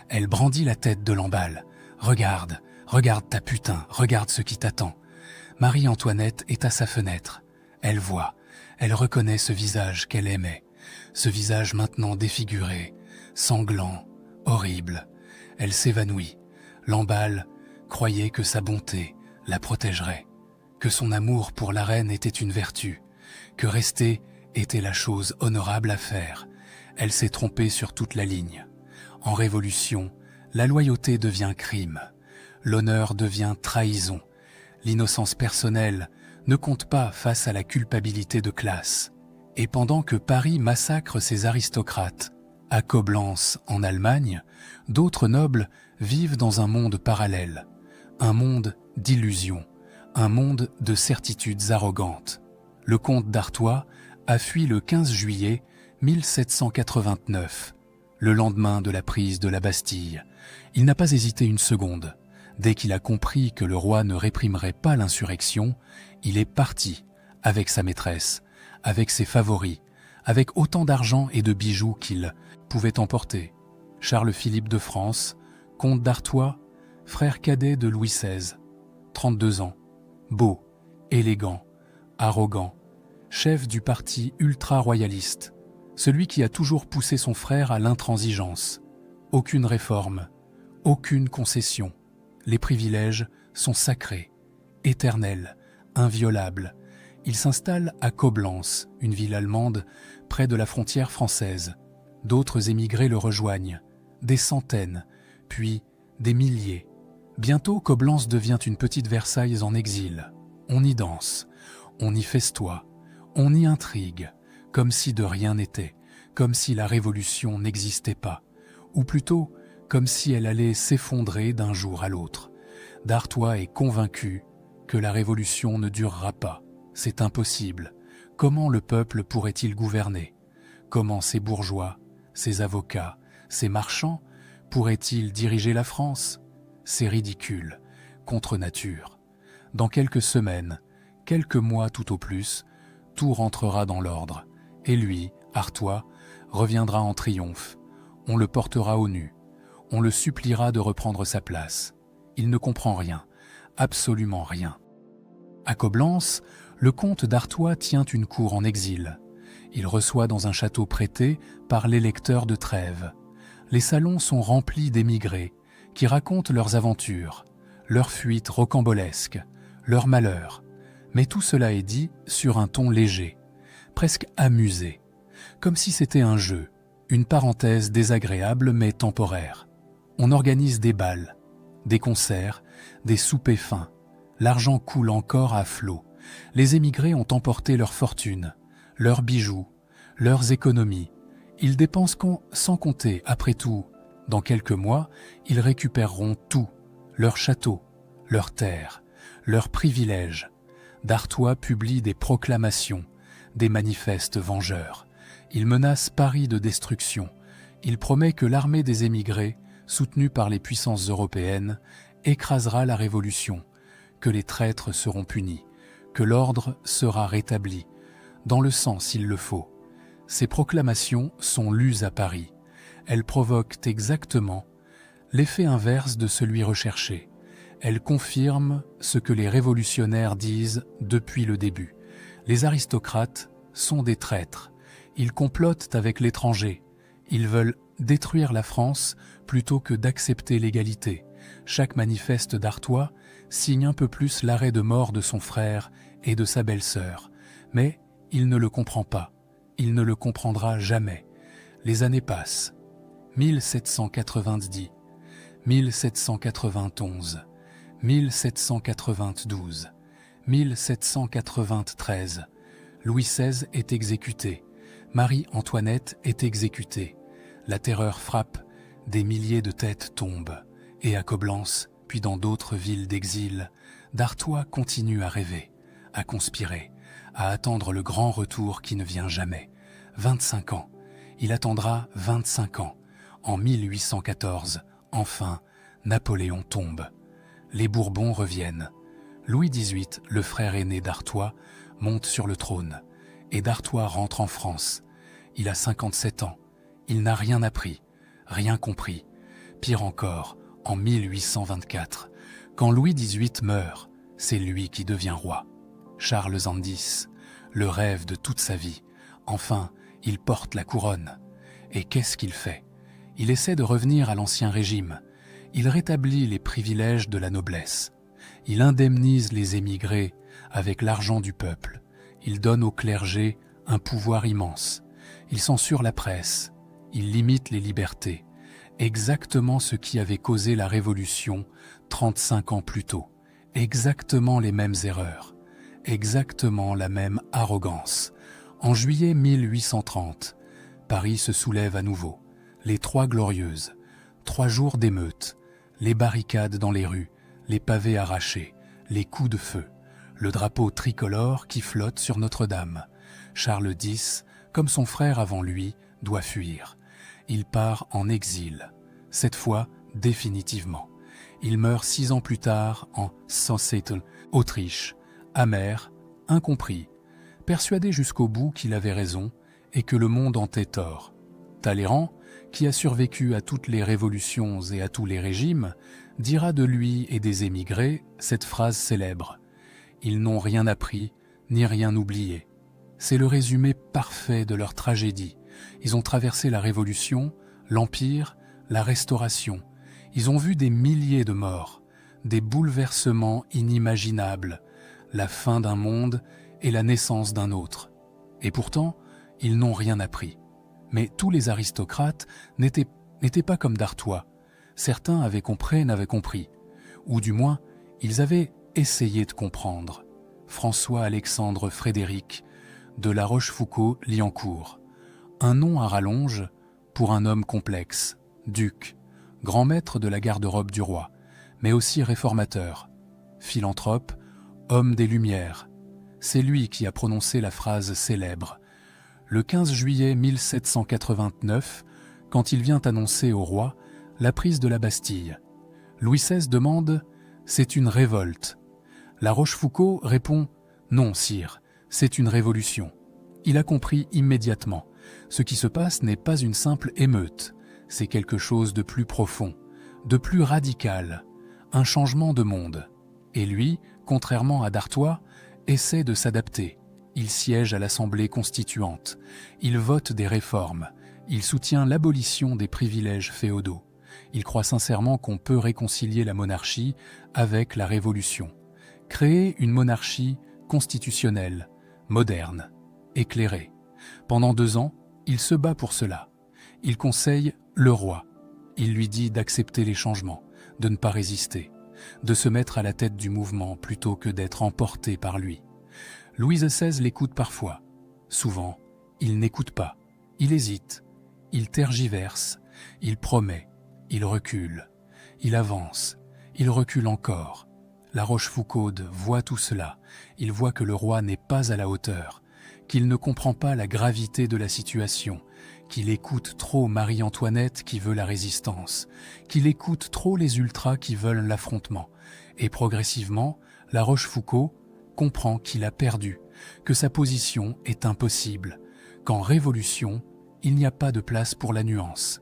Speaker 1: Elle brandit la tête de Lamballe. Regarde, regarde ta putain, regarde ce qui t'attend. Marie-Antoinette est à sa fenêtre. Elle voit, elle reconnaît ce visage qu'elle aimait. Ce visage maintenant défiguré, sanglant, horrible. Elle s'évanouit. Lamballe croyait que sa bonté la protégerait, que son amour pour la reine était une vertu, que rester était la chose honorable à faire. Elle s'est trompée sur toute la ligne. En révolution, la loyauté devient crime. L'honneur devient trahison. L'innocence personnelle ne compte pas face à la culpabilité de classe. Et pendant que Paris massacre ses aristocrates, à Coblence, en Allemagne, d'autres nobles vivent dans un monde parallèle, un monde d'illusions, un monde de certitudes arrogantes. Le comte d'Artois a fui le 15 juillet 1789, le lendemain de la prise de la Bastille. Il n'a pas hésité une seconde. Dès qu'il a compris que le roi ne réprimerait pas l'insurrection, il est parti avec sa maîtresse, avec ses favoris, avec autant d'argent et de bijoux qu'il pouvait emporter. Charles-Philippe de France, comte d'Artois, frère cadet de Louis XVI, 32 ans, beau, élégant, arrogant, chef du parti ultra-royaliste, celui qui a toujours poussé son frère à l'intransigeance. Aucune réforme, aucune concession. Les privilèges sont sacrés, éternels, inviolables. Il s'installe à Coblence, une ville allemande près de la frontière française. D'autres émigrés le rejoignent, des centaines, puis des milliers. Bientôt, Coblence devient une petite Versailles en exil. On y danse, on y festoie, on y intrigue, comme si de rien n'était, comme si la révolution n'existait pas, ou plutôt comme si elle allait s'effondrer d'un jour à l'autre. D'Artois est convaincu que la révolution ne durera pas. C'est impossible. Comment le peuple pourrait-il gouverner? Comment ces bourgeois, ces avocats, ces marchands pourraient-ils diriger la France? C'est ridicule, contre nature. Dans quelques semaines, quelques mois tout au plus, tout rentrera dans l'ordre. Et lui, Artois, reviendra en triomphe. On le portera au nu. On le suppliera de reprendre sa place. Il ne comprend rien, absolument rien. À Coblence, le comte d'Artois tient une cour en exil. Il reçoit dans un château prêté par l'électeur de Trèves. Les salons sont remplis d'émigrés qui racontent leurs aventures, leurs fuites rocambolesques, leurs malheurs. Mais tout cela est dit sur un ton léger, presque amusé, comme si c'était un jeu, une parenthèse désagréable mais temporaire. On organise des bals, des concerts, des soupers fins. L'argent coule encore à flot. Les émigrés ont emporté leur fortune, leurs bijoux, leurs économies. Ils dépensent sans compter, après tout. Dans quelques mois, ils récupéreront tout, leurs châteaux, leurs terres, leurs privilèges. D'Artois publie des proclamations, des manifestes vengeurs. Il menace Paris de destruction. Il promet que l'armée des émigrés, soutenue par les puissances européennes, écrasera la révolution, que les traîtres seront punis, que l'ordre sera rétabli, dans le sang s'il le faut. Ces proclamations sont lues à Paris. Elles provoquent exactement l'effet inverse de celui recherché. Elles confirment ce que les révolutionnaires disent depuis le début. Les aristocrates sont des traîtres. Ils complotent avec l'étranger. Ils veulent détruire la France plutôt que d'accepter l'égalité. Chaque manifeste d'Artois signe un peu plus l'arrêt de mort de son frère et de sa belle-sœur. Mais il ne le comprend pas. Il ne le comprendra jamais. Les années passent. 1790, 1791, 1792, 1793. Louis XVI est exécuté. Marie-Antoinette est exécutée. La terreur frappe, des milliers de têtes tombent. Et à Coblence, puis dans d'autres villes d'exil, d'Artois continue à rêver, à conspirer, à attendre le grand retour qui ne vient jamais. 25 ans. Il attendra 25 ans. En 1814, enfin, Napoléon tombe. Les Bourbons reviennent. Louis XVIII, le frère aîné d'Artois, monte sur le trône. Et d'Artois rentre en France. Il a 57 ans. Il n'a rien appris, rien compris. Pire encore, en 1824, quand Louis XVIII meurt, c'est lui qui devient roi. Charles X, le rêve de toute sa vie. Enfin, il porte la couronne. Et qu'est-ce qu'il fait? Il essaie de revenir à l'ancien régime. Il rétablit les privilèges de la noblesse. Il indemnise les émigrés avec l'argent du peuple. Il donne au clergé un pouvoir immense. Il censure la presse. Il limite les libertés. Exactement ce qui avait causé la Révolution 35 ans plus tôt. Exactement les mêmes erreurs. Exactement la même arrogance. En juillet 1830, Paris se soulève à nouveau. Les Trois Glorieuses. 3 jours d'émeute. Les barricades dans les rues. Les pavés arrachés. Les coups de feu. Le drapeau tricolore qui flotte sur Notre-Dame. Charles X, comme son frère avant lui, doit fuir. Il part en exil. Cette fois, définitivement. Il meurt 6 ans plus tard en Sassetten, Autriche. Amer, incompris. Persuadé jusqu'au bout qu'il avait raison et que le monde en tait tort. Talleyrand, qui a survécu à toutes les révolutions et à tous les régimes, dira de lui et des émigrés cette phrase célèbre. Ils n'ont rien appris, ni rien oublié. C'est le résumé parfait de leur tragédie. Ils ont traversé la Révolution, l'Empire, la Restauration. Ils ont vu des milliers de morts, des bouleversements inimaginables, la fin d'un monde et la naissance d'un autre. Et pourtant, ils n'ont rien appris. Mais tous les aristocrates n'étaient pas comme d'Artois. Certains avaient compris, n'avaient compris. Ou du moins, ils avaient essayé de comprendre. François-Alexandre Frédéric, de La Rochefoucauld-Liancourt. Un nom à rallonge pour un homme complexe, duc, grand maître de la garde-robe du roi, mais aussi réformateur, philanthrope, homme des Lumières. C'est lui qui a prononcé la phrase célèbre. Le 15 juillet 1789, quand il vient annoncer au roi la prise de la Bastille, Louis XVI demande « C'est une révolte ». La Rochefoucauld répond « Non, sire, c'est une révolution ». Il a compris immédiatement. Ce qui se passe n'est pas une simple émeute, c'est quelque chose de plus profond, de plus radical, un changement de monde. Et lui, contrairement à d'Artois, essaie de s'adapter. Il siège à l'Assemblée constituante, il vote des réformes, il soutient l'abolition des privilèges féodaux. Il croit sincèrement qu'on peut réconcilier la monarchie avec la Révolution. Créer une monarchie constitutionnelle, moderne, éclairée. Pendant 2 ans, il se bat pour cela. Il conseille le roi. Il lui dit d'accepter les changements, de ne pas résister, de se mettre à la tête du mouvement plutôt que d'être emporté par lui. Louis XVI l'écoute parfois. Souvent, il n'écoute pas. Il hésite. Il tergiverse. Il promet. Il recule. Il avance. Il recule encore. La Rochefoucauld voit tout cela. Il voit que le roi n'est pas à la hauteur, qu'il ne comprend pas la gravité de la situation, qu'il écoute trop Marie-Antoinette qui veut la résistance, qu'il écoute trop les ultras qui veulent l'affrontement. Et progressivement, la Rochefoucauld comprend qu'il a perdu, que sa position est impossible, qu'en révolution, il n'y a pas de place pour la nuance,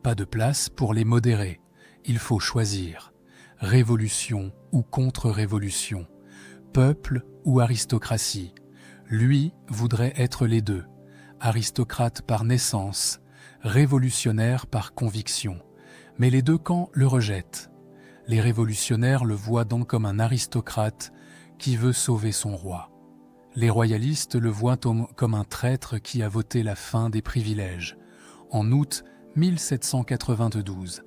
Speaker 1: pas de place pour les modérés. Il faut choisir. Révolution ou contre-révolution, peuple ou aristocratie. Lui voudrait être les deux, aristocrate par naissance, révolutionnaire par conviction. Mais les deux camps le rejettent. Les révolutionnaires le voient donc comme un aristocrate qui veut sauver son roi. Les royalistes le voient comme un traître qui a voté la fin des privilèges. En août 1792,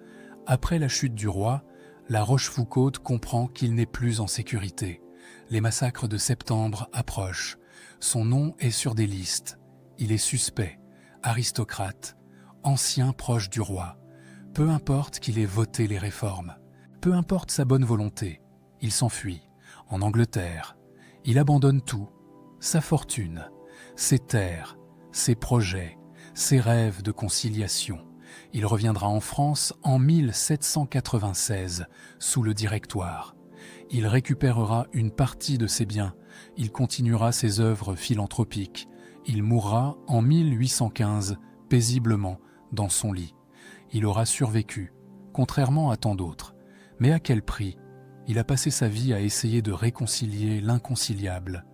Speaker 1: après la chute du roi, la Rochefoucauld comprend qu'il n'est plus en sécurité. Les massacres de septembre approchent. Son nom est sur des listes. Il est suspect, aristocrate, ancien proche du roi. Peu importe qu'il ait voté les réformes. Peu importe sa bonne volonté. Il s'enfuit. En Angleterre. Il abandonne tout. Sa fortune, ses terres, ses projets, ses rêves de conciliation. Il reviendra en France en 1796, sous le Directoire. Il récupérera une partie de ses biens. Il continuera ses œuvres philanthropiques. Il mourra en 1815, paisiblement, dans son lit. Il aura survécu, contrairement à tant d'autres. Mais à quel prix? Il a passé sa vie à essayer de réconcilier l'inconciliable.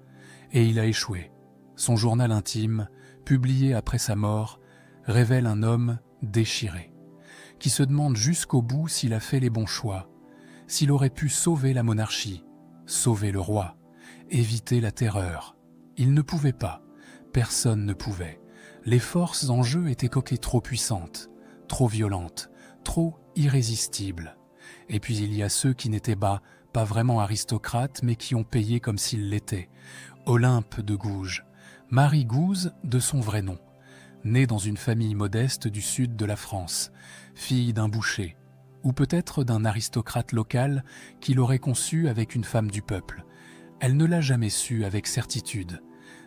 Speaker 1: Et il a échoué. Son journal intime, publié après sa mort, révèle un homme déchiré, qui se demande jusqu'au bout s'il a fait les bons choix, s'il aurait pu sauver la monarchie, sauver le roi, éviter la terreur. Il ne pouvait pas, personne ne pouvait. Les forces en jeu étaient trop puissantes, trop violentes, trop irrésistibles. Et puis il y a ceux qui n'étaient pas vraiment aristocrates, mais qui ont payé comme s'ils l'étaient. Olympe de Gouges, Marie Gouze de son vrai nom, née dans une famille modeste du sud de la France, fille d'un boucher, ou peut-être d'un aristocrate local qui l'aurait conçue avec une femme du peuple. Elle ne l'a jamais su avec certitude,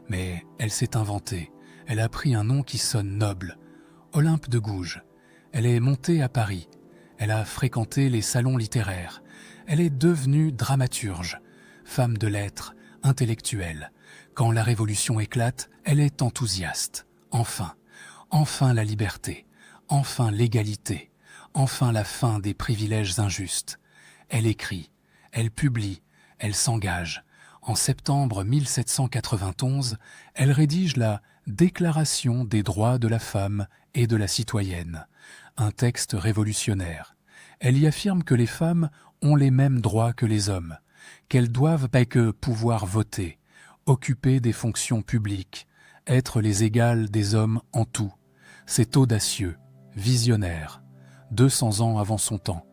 Speaker 1: mais elle s'est inventée, elle a pris un nom qui sonne noble, Olympe de Gouges. Elle est montée à Paris, elle a fréquenté les salons littéraires, elle est devenue dramaturge, femme de lettres, intellectuelle. Quand la Révolution éclate, elle est enthousiaste. Enfin la liberté, enfin l'égalité, enfin la fin des privilèges injustes. Elle écrit, elle publie, elle s'engage. En septembre 1791, elle rédige la Déclaration des droits de la femme et de la citoyenne, un texte révolutionnaire. Elle y affirme que les femmes ont les mêmes droits que les hommes, qu'elles doivent pas que pouvoir voter, occuper des fonctions publiques, être les égales des hommes en tout. C'est audacieux, visionnaire, 200 ans avant son temps.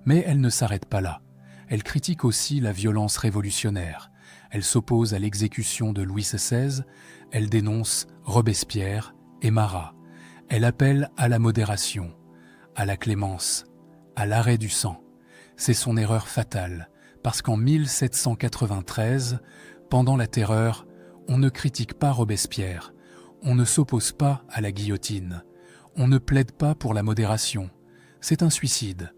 Speaker 1: Mais elle ne s'arrête pas là. Elle critique aussi la violence révolutionnaire. Elle s'oppose à l'exécution de Louis XVI, elle dénonce Robespierre et Marat. Elle appelle à la modération, à la clémence, à l'arrêt du sang. C'est son erreur fatale, parce qu'en 1793, pendant la Terreur, on ne critique pas Robespierre, on ne s'oppose pas à la guillotine, on ne plaide pas pour la modération. C'est un suicide.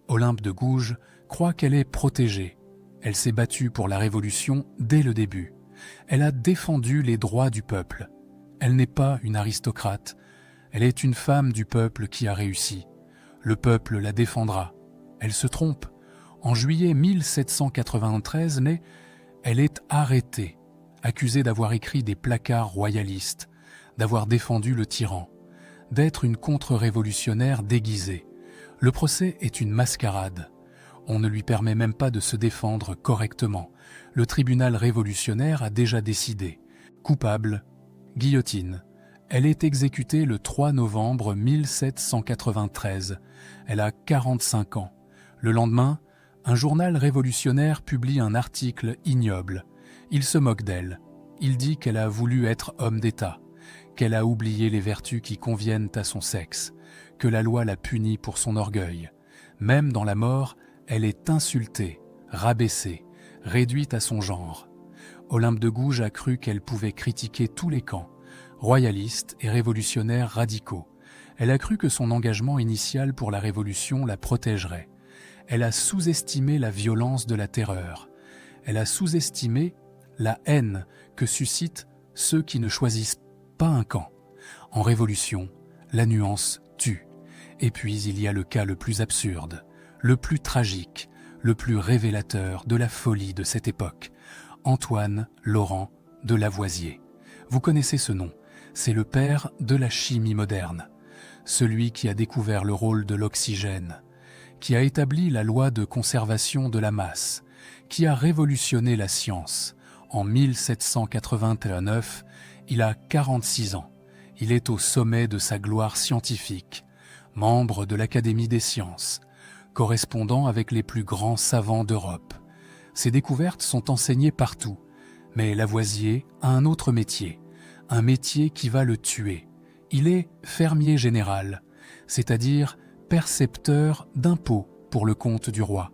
Speaker 1: Olympe de Gouges croit qu'elle est protégée. Elle s'est battue pour la Révolution dès le début. Elle a défendu les droits du peuple. Elle n'est pas une aristocrate. Elle est une femme du peuple qui a réussi. Le peuple la défendra. Elle se trompe. En juillet 1793, mais elle est arrêtée, accusée d'avoir écrit des placards royalistes, d'avoir défendu le tyran, d'être une contre-révolutionnaire déguisée. Le procès est une mascarade. On ne lui permet même pas de se défendre correctement. Le tribunal révolutionnaire a déjà décidé. Coupable, guillotine. Elle est exécutée le 3 novembre 1793. Elle a 45 ans. Le lendemain, un journal révolutionnaire publie un article ignoble. Il se moque d'elle. Il dit qu'elle a voulu être homme d'État, qu'elle a oublié les vertus qui conviennent à son sexe, que la loi la punit pour son orgueil. Même dans la mort, elle est insultée, rabaissée, réduite à son genre. Olympe de Gouges a cru qu'elle pouvait critiquer tous les camps, royalistes et révolutionnaires radicaux. Elle a cru que son engagement initial pour la Révolution la protégerait. Elle a sous-estimé la violence de la terreur. Elle a sous-estimé la haine que suscitent ceux qui ne choisissent pas un camp. En Révolution, la nuance tue. Et puis il y a le cas le plus absurde, le plus tragique, le plus révélateur de la folie de cette époque. Antoine Laurent de Lavoisier. Vous connaissez ce nom, c'est le père de la chimie moderne, celui qui a découvert le rôle de l'oxygène, qui a établi la loi de conservation de la masse, qui a révolutionné la science. En 1789, il a 46 ans. Il est au sommet de sa gloire scientifique, membre de l'Académie des sciences, correspondant avec les plus grands savants d'Europe. Ses découvertes sont enseignées partout, mais Lavoisier a un autre métier, un métier qui va le tuer. Il est fermier général, c'est-à-dire percepteur d'impôts pour le compte du roi.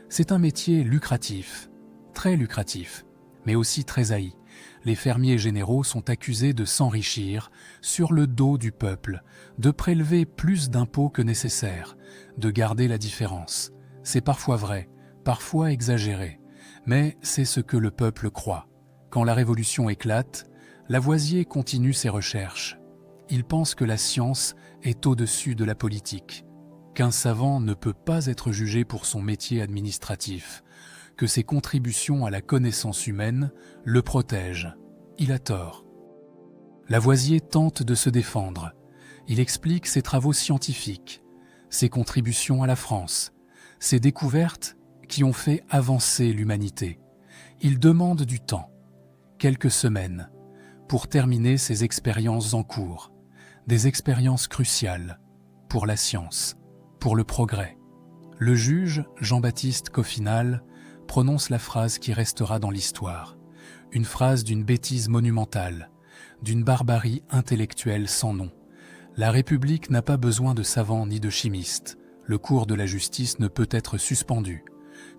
Speaker 1: C'est un métier lucratif, très lucratif, mais aussi très haï. Les fermiers généraux sont accusés de s'enrichir sur le dos du peuple, de prélever plus d'impôts que nécessaire, de garder la différence. C'est parfois vrai, parfois exagéré, mais c'est ce que le peuple croit. Quand la Révolution éclate, Lavoisier continue ses recherches. Il pense que la science est au-dessus de la politique, qu'un savant ne peut pas être jugé pour son métier administratif, que ses contributions à la connaissance humaine le protègent. Il a tort. Lavoisier tente de se défendre. Il explique ses travaux scientifiques, ses contributions à la France, ses découvertes qui ont fait avancer l'humanité. Il demande du temps, quelques semaines, pour terminer ses expériences en cours, des expériences cruciales pour la science, pour le progrès. Le juge Jean-Baptiste Coffinhal prononce la phrase qui restera dans l'histoire, une phrase d'une bêtise monumentale, d'une barbarie intellectuelle sans nom. La République n'a pas besoin de savants ni de chimistes. Le cours de la justice ne peut être suspendu.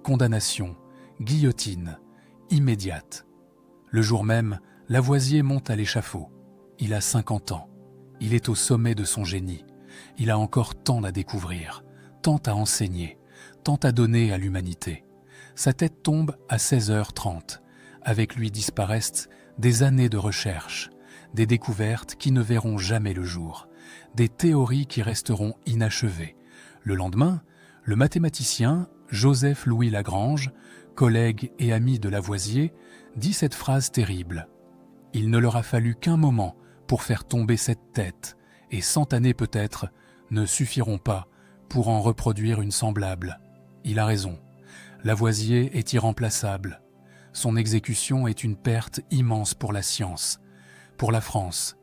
Speaker 1: Condamnation, guillotine, immédiate. Le jour même, Lavoisier monte à l'échafaud. Il a 50 ans. Il est au sommet de son génie. Il a encore tant à découvrir, tant à enseigner, tant à donner à l'humanité. Sa tête tombe à 16h30. Avec lui disparaissent des années de recherche, des découvertes qui ne verront jamais le jour, des théories qui resteront inachevées. Le lendemain, le mathématicien Joseph-Louis Lagrange, collègue et ami de Lavoisier, dit cette phrase terrible. « Il ne leur a fallu qu'un moment pour faire tomber cette tête, et 100 années peut-être ne suffiront pas pour en reproduire une semblable. » Il a raison. Lavoisier est irremplaçable. Son exécution est une perte immense pour la science, pour la France,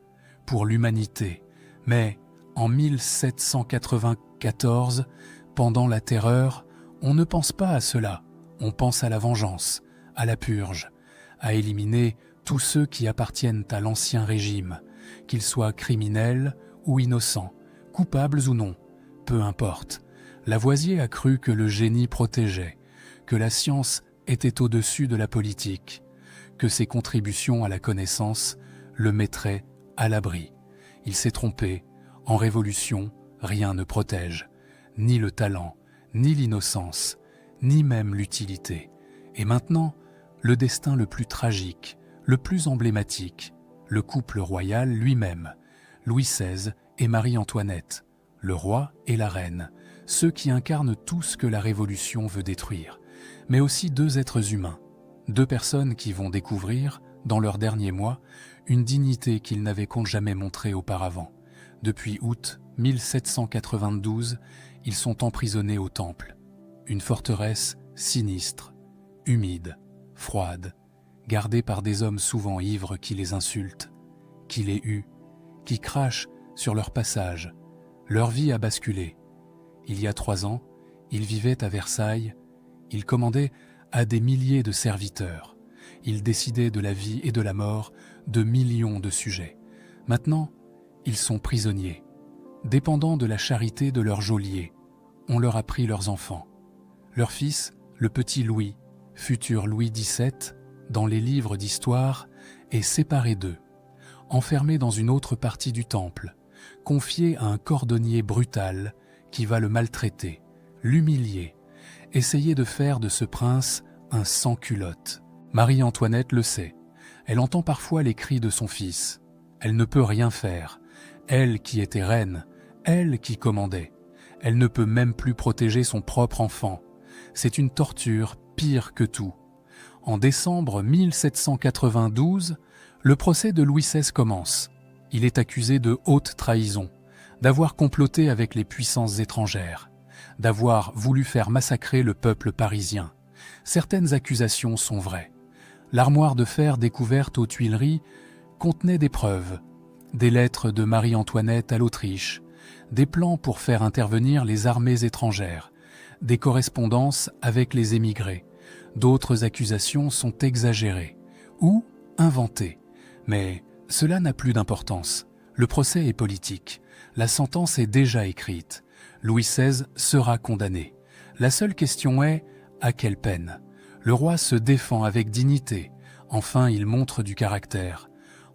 Speaker 1: pour l'humanité. Mais en 1794, pendant la Terreur, on ne pense pas à cela. On pense à la vengeance, à la purge, à éliminer tous ceux qui appartiennent à l'ancien régime, qu'ils soient criminels ou innocents, coupables ou non, peu importe. Lavoisier a cru que le génie protégeait, que la science était au-dessus de la politique, que ses contributions à la connaissance le mettraient à l'abri. Il s'est trompé, en révolution, rien ne protège, ni le talent, ni l'innocence, ni même l'utilité. Et maintenant, le destin le plus tragique, le plus emblématique, le couple royal lui-même, Louis XVI et Marie-Antoinette, le roi et la reine, ceux qui incarnent tout ce que la Révolution veut détruire, mais aussi deux êtres humains, deux personnes qui vont découvrir, dans leurs derniers mois, une dignité qu'ils n'avaient jamais montrée auparavant. Depuis août 1792, ils sont emprisonnés au Temple, une forteresse sinistre, humide, froide, gardée par des hommes souvent ivres qui les insultent, qui les huent, qui crachent sur leur passage. Leur vie a basculé. Il y a 3 ans, ils vivaient à Versailles, ils commandaient à des milliers de serviteurs, ils décidaient de la vie et de la mort de millions de sujets. Maintenant, ils sont prisonniers, dépendants de la charité de leur geôlier. On leur a pris leurs enfants. Leur fils, le petit Louis, futur Louis XVII, dans les livres d'histoire, est séparé d'eux, enfermé dans une autre partie du temple, confié à un cordonnier brutal qui va le maltraiter, l'humilier, essayer de faire de ce prince un sans-culotte. Marie-Antoinette le sait. Elle entend parfois les cris de son fils. Elle ne peut rien faire. Elle qui était reine, elle qui commandait. Elle ne peut même plus protéger son propre enfant. C'est une torture pire que tout. En décembre 1792, le procès de Louis XVI commence. Il est accusé de haute trahison, d'avoir comploté avec les puissances étrangères, d'avoir voulu faire massacrer le peuple parisien. Certaines accusations sont vraies. L'armoire de fer découverte aux Tuileries contenait des preuves, des lettres de Marie-Antoinette à l'Autriche, des plans pour faire intervenir les armées étrangères, des correspondances avec les émigrés. D'autres accusations sont exagérées ou inventées. Mais cela n'a plus d'importance. Le procès est politique. La sentence est déjà écrite. Louis XVI sera condamné. La seule question est, à quelle peine ? Le roi se défend avec dignité. Enfin, il montre du caractère.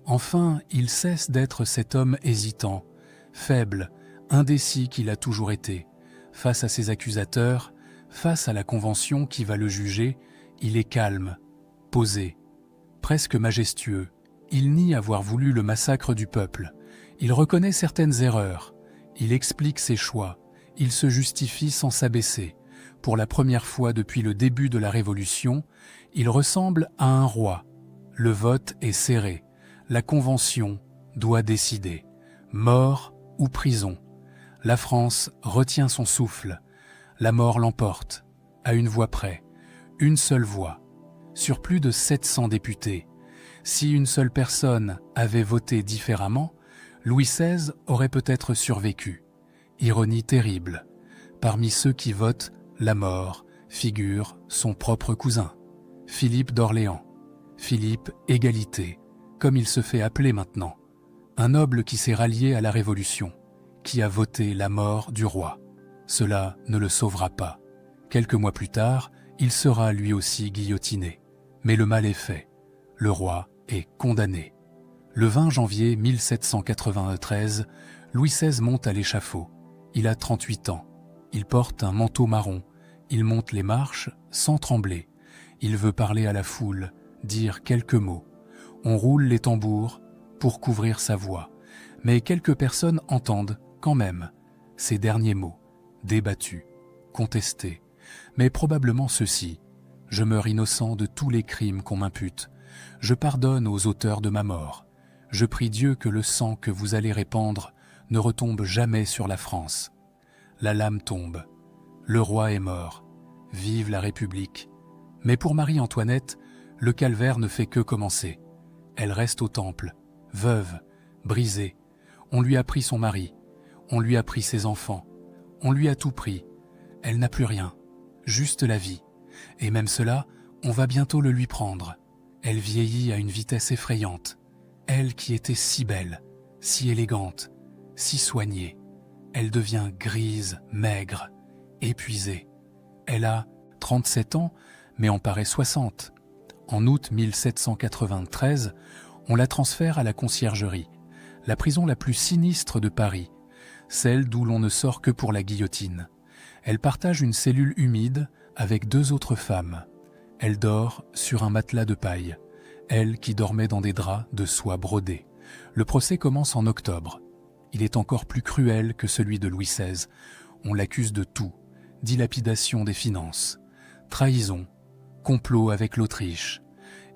Speaker 1: Enfin, il cesse d'être cet homme hésitant, faible, indécis qu'il a toujours été. Face à ses accusateurs, face à la Convention qui va le juger, il est calme, posé, presque majestueux. Il nie avoir voulu le massacre du peuple. Il reconnaît certaines erreurs. Il explique ses choix. Il se justifie sans s'abaisser. Pour la première fois depuis le début de la Révolution, il ressemble à un roi. Le vote est serré. La Convention doit décider. Mort ou prison. La France retient son souffle. La mort l'emporte. À une voix près. Une seule voix. Sur plus de 700 députés. Si une seule personne avait voté différemment, Louis XVI aurait peut-être survécu. Ironie terrible. Parmi ceux qui votent la mort figure son propre cousin, Philippe d'Orléans. Philippe Égalité, comme il se fait appeler maintenant. Un noble qui s'est rallié à la Révolution, qui a voté la mort du roi. Cela ne le sauvera pas. Quelques mois plus tard, il sera lui aussi guillotiné. Mais le mal est fait. Le roi est condamné. Le 20 janvier 1793, Louis XVI monte à l'échafaud. Il a 38 ans. Il porte un manteau marron. Il monte les marches sans trembler. Il veut parler à la foule, dire quelques mots. On roule les tambours pour couvrir sa voix. Mais quelques personnes entendent quand même ces derniers mots, débattus, contestés. Mais probablement ceux-ci. Je meurs innocent de tous les crimes qu'on m'impute. Je pardonne aux auteurs de ma mort. Je prie Dieu que le sang que vous allez répandre ne retombe jamais sur la France. La lame tombe. Le roi est mort. Vive la République. Mais pour Marie-Antoinette, le calvaire ne fait que commencer. Elle reste au temple, veuve, brisée. On lui a pris son mari. On lui a pris ses enfants. On lui a tout pris. Elle n'a plus rien. Juste la vie. Et même cela, on va bientôt le lui prendre. Elle vieillit à une vitesse effrayante. Elle qui était si belle, si élégante, si soignée. Elle devient grise, maigre, épuisée. Elle a 37 ans, mais en paraît 60. En août 1793, on la transfère à la Conciergerie, la prison la plus sinistre de Paris, celle d'où l'on ne sort que pour la guillotine. Elle partage une cellule humide avec 2 autres femmes. Elle dort sur un matelas de paille, elle qui dormait dans des draps de soie brodée. Le procès commence en octobre. Il est encore plus cruel que celui de Louis XVI. On l'accuse de tout: dilapidation des finances, trahison, complot avec l'Autriche.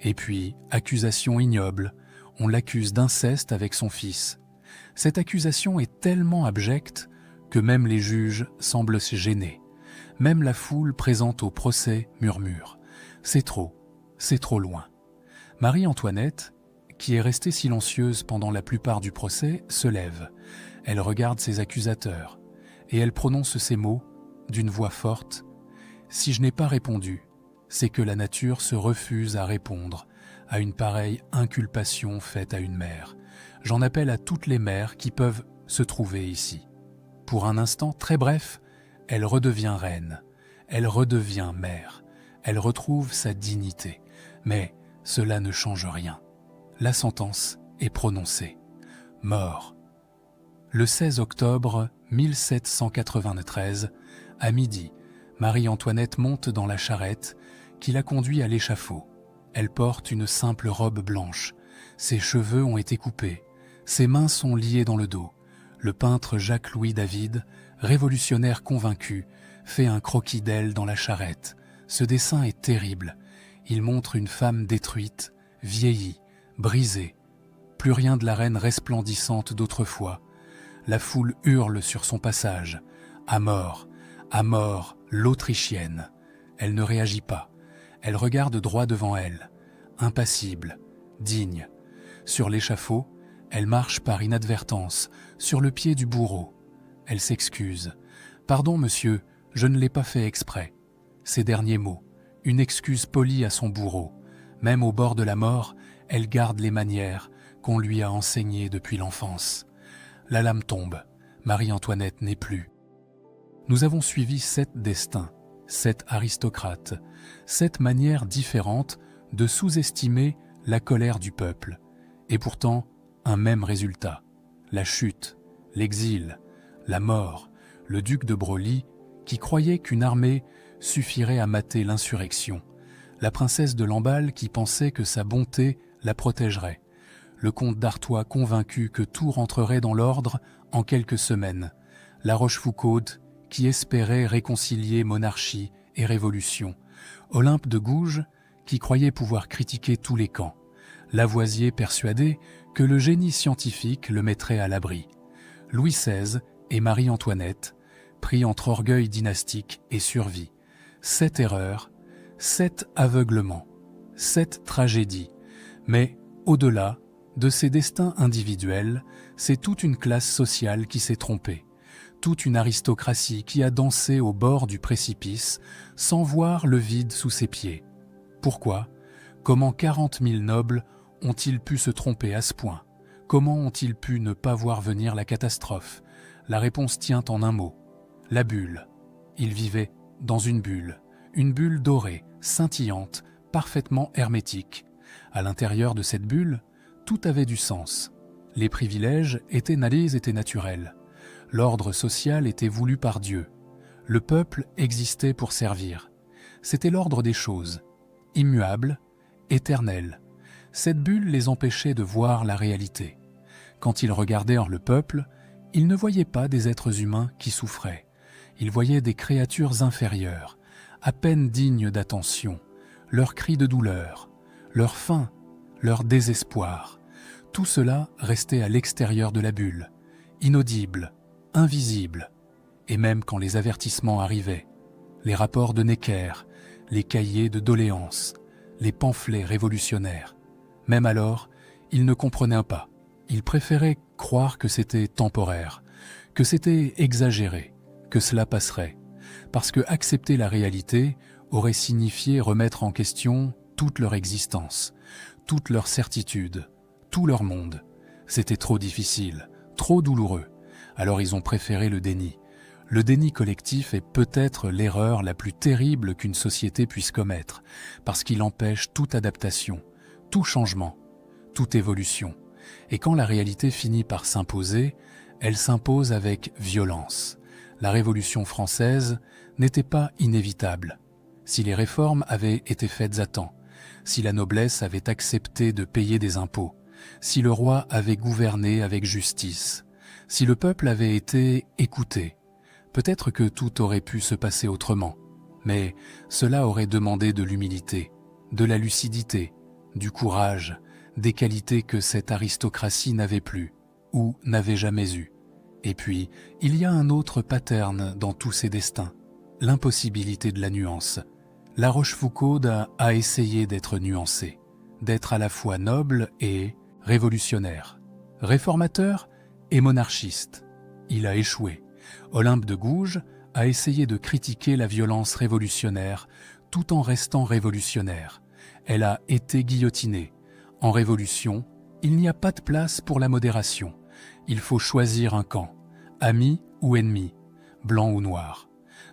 Speaker 1: Et puis, accusation ignoble, on l'accuse d'inceste avec son fils. Cette accusation est tellement abjecte que même les juges semblent se gêner. Même la foule présente au procès murmure: c'est trop loin. Marie-Antoinette, qui est restée silencieuse pendant la plupart du procès, se lève. Elle regarde ses accusateurs et elle prononce ces mots d'une voix forte: « Si je n'ai pas répondu, c'est que la nature se refuse à répondre à une pareille inculpation faite à une mère. J'en appelle à toutes les mères qui peuvent se trouver ici. » Pour un instant très bref, elle redevient reine, elle redevient mère, elle retrouve sa dignité. Mais cela ne change rien. La sentence est prononcée: mort. Le 16 octobre 1793, à midi, Marie-Antoinette monte dans la charrette qui la conduit à l'échafaud. Elle porte une simple robe blanche. Ses cheveux ont été coupés. Ses mains sont liées dans le dos. Le peintre Jacques-Louis David, révolutionnaire convaincu, fait un croquis d'elle dans la charrette. Ce dessin est terrible. Il montre une femme détruite, vieillie, brisée. Plus rien de la reine resplendissante d'autrefois. La foule hurle sur son passage: à mort, l'Autrichienne. Elle ne réagit pas. Elle regarde droit devant elle, impassible, digne. Sur l'échafaud, elle marche par inadvertance, sur le pied du bourreau. Elle s'excuse: « Pardon, monsieur, je ne l'ai pas fait exprès. » Ces derniers mots, une excuse polie à son bourreau. Même au bord de la mort, elle garde les manières qu'on lui a enseignées depuis l'enfance. La lame tombe, Marie-Antoinette n'est plus. Nous avons suivi 7 destins, 7 aristocrates, 7 manières différentes de sous-estimer la colère du peuple. Et pourtant, un même résultat: la chute, l'exil, la mort. Le duc de Broglie, qui croyait qu'une armée suffirait à mater l'insurrection. La princesse de Lamballe, qui pensait que sa bonté la protégerait. Le comte d'Artois, convaincu que tout rentrerait dans l'ordre en quelques semaines. La Rochefoucauld, qui espérait réconcilier monarchie et révolution. Olympe de Gouges, qui croyait pouvoir critiquer tous les camps. Lavoisier, persuadé que le génie scientifique le mettrait à l'abri. Louis XVI et Marie-Antoinette, pris entre orgueil dynastique et survie. 7 erreurs, 7 aveuglements, 7 tragédies. Mais au-delà de ces destins individuels, c'est toute une classe sociale qui s'est trompée. Toute une aristocratie qui a dansé au bord du précipice sans voir le vide sous ses pieds. Pourquoi? Comment 40 000 nobles ont-ils pu se tromper à ce point? Comment ont-ils pu ne pas voir venir la catastrophe? La réponse tient en un mot: la bulle. Ils vivaient dans une bulle dorée, scintillante, parfaitement hermétique. À l'intérieur de cette bulle, tout avait du sens. Les privilèges étaient naturels. L'ordre social était voulu par Dieu. Le peuple existait pour servir. C'était l'ordre des choses, immuable, éternel. Cette bulle les empêchait de voir la réalité. Quand ils regardaient le peuple, ils ne voyaient pas des êtres humains qui souffraient. Ils voyaient des créatures inférieures, à peine dignes d'attention, leurs cris de douleur, leur faim, leur désespoir. Tout cela restait à l'extérieur de la bulle, inaudible, invisible. Et même quand les avertissements arrivaient, les rapports de Necker, les cahiers de doléances, les pamphlets révolutionnaires, même alors, ils ne comprenaient pas. Ils préféraient croire que c'était temporaire, que c'était exagéré, que cela passerait, parce que accepter la réalité aurait signifié remettre en question toute leur existence, toute leur certitude, tout leur monde. C'était trop difficile, trop douloureux. Alors ils ont préféré le déni, Le déni collectif est peut-être l'erreur la plus terrible qu'une société puisse commettre, parce qu'il empêche toute adaptation, tout changement, toute évolution. Et quand la réalité finit par s'imposer, elle s'impose avec violence. La Révolution française n'était pas inévitable. Si les réformes avaient été faites à temps, si la noblesse avait accepté de payer des impôts, si le roi avait gouverné avec justice, si le peuple avait été écouté, peut-être que tout aurait pu se passer autrement, mais cela aurait demandé de l'humilité, de la lucidité, du courage, des qualités que cette aristocratie n'avait plus, ou n'avait jamais eues. Et puis, il y a un autre pattern dans tous ces destins, l'impossibilité de la nuance. La Rochefoucauld a essayé d'être nuancée, d'être à la fois noble et révolutionnaire, réformateur et monarchiste. Il a échoué. Olympe de Gouges a essayé de critiquer la violence révolutionnaire tout en restant révolutionnaire. Elle a été guillotinée. En révolution, il n'y a pas de place pour la modération. Il faut choisir un camp, ami ou ennemi, blanc ou noir.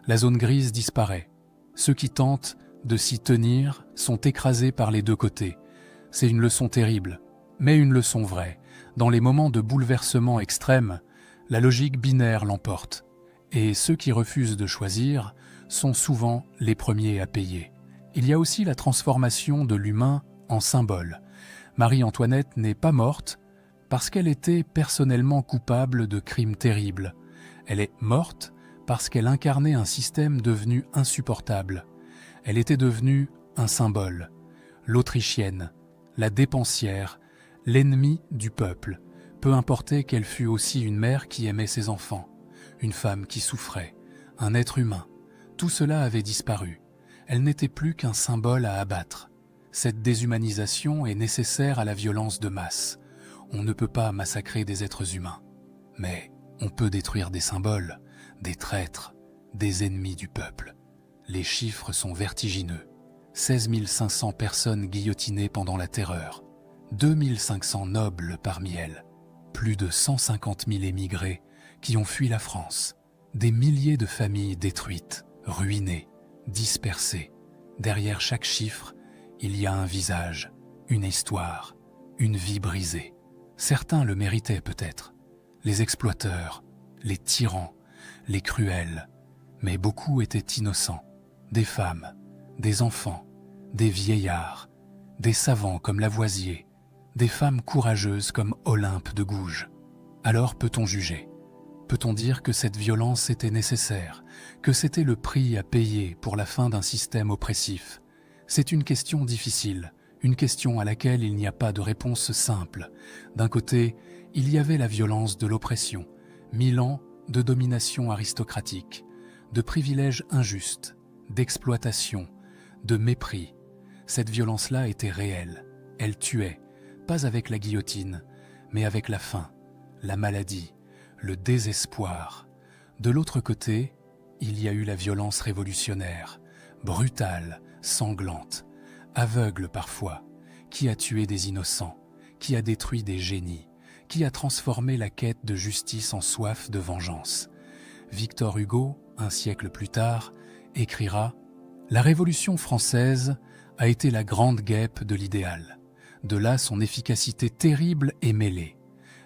Speaker 1: La zone grise disparaît. Ceux qui tentent de s'y tenir sont écrasés par les deux côtés. C'est une leçon terrible, mais une leçon vraie. Dans les moments de bouleversement extrême, la logique binaire l'emporte. Et ceux qui refusent de choisir sont souvent les premiers à payer. Il y a aussi la transformation de l'humain en symbole. Marie-Antoinette n'est pas morte parce qu'elle était personnellement coupable de crimes terribles. Elle est morte parce qu'elle incarnait un système devenu insupportable. Elle était devenue un symbole, l'Autrichienne, la dépensière, l'ennemie du peuple. Peu importait qu'elle fût aussi une mère qui aimait ses enfants, une femme qui souffrait, un être humain. Tout cela avait disparu. Elle n'était plus qu'un symbole à abattre. Cette déshumanisation est nécessaire à la violence de masse. On ne peut pas massacrer des êtres humains, mais on peut détruire des symboles, des traîtres, des ennemis du peuple. Les chiffres sont vertigineux. 16 500 personnes guillotinées pendant la Terreur, 2 500 nobles parmi elles, plus de 150 000 émigrés qui ont fui la France, des milliers de familles détruites, ruinées, dispersées. Derrière chaque chiffre, il y a un visage, une histoire, une vie brisée. Certains le méritaient peut-être, les exploiteurs, les tyrans, les cruels, mais beaucoup étaient innocents, des femmes, des enfants, des vieillards, des savants comme Lavoisier, des femmes courageuses comme Olympe de Gouges. Alors peut-on juger? Peut-on dire que cette violence était nécessaire, que c'était le prix à payer pour la fin d'un système oppressif? C'est une question difficile, une question à laquelle il n'y a pas de réponse simple. D'un côté, il y avait la violence de l'oppression, 1000 ans de domination aristocratique, de privilèges injustes, d'exploitation, de mépris. Cette violence-là était réelle, elle tuait, pas avec la guillotine, mais avec la faim, la maladie, le désespoir. De l'autre côté, il y a eu la violence révolutionnaire, brutale, sanglante, aveugle parfois, qui a tué des innocents, qui a détruit des génies, qui a transformé la quête de justice en soif de vengeance. Victor Hugo, un siècle plus tard, écrira « La Révolution française a été la grande guêpe de l'idéal. De là son efficacité terrible et mêlée.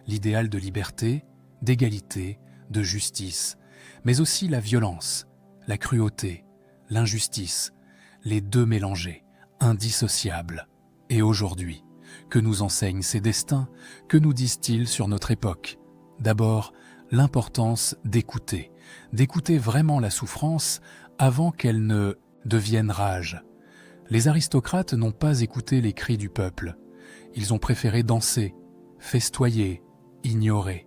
Speaker 1: L'idéal de liberté, d'égalité, de justice, mais aussi la violence, la cruauté, l'injustice, les deux mélangés, indissociables. Et aujourd'hui, que nous enseignent ces destins? Que nous disent-ils sur notre époque? D'abord, l'importance d'écouter vraiment la souffrance avant qu'elle ne devienne rage. Les aristocrates n'ont pas écouté les cris du peuple. Ils ont préféré danser, festoyer, ignorer.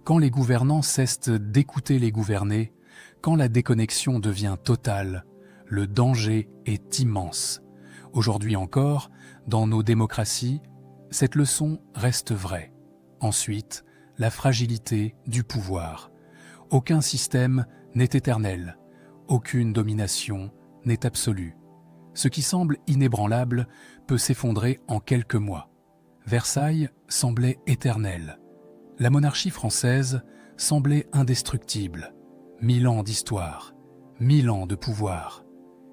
Speaker 1: Quand les gouvernants cessent d'écouter les gouvernés, quand la déconnexion devient totale, le danger est immense. Aujourd'hui encore, dans nos démocraties, cette leçon reste vraie. Ensuite, la fragilité du pouvoir. Aucun système n'est éternel, aucune domination n'est absolue. Ce qui semble inébranlable peut s'effondrer en quelques mois. Versailles semblait éternel. La monarchie française semblait indestructible. 1000 ans d'histoire, 1000 ans de pouvoir.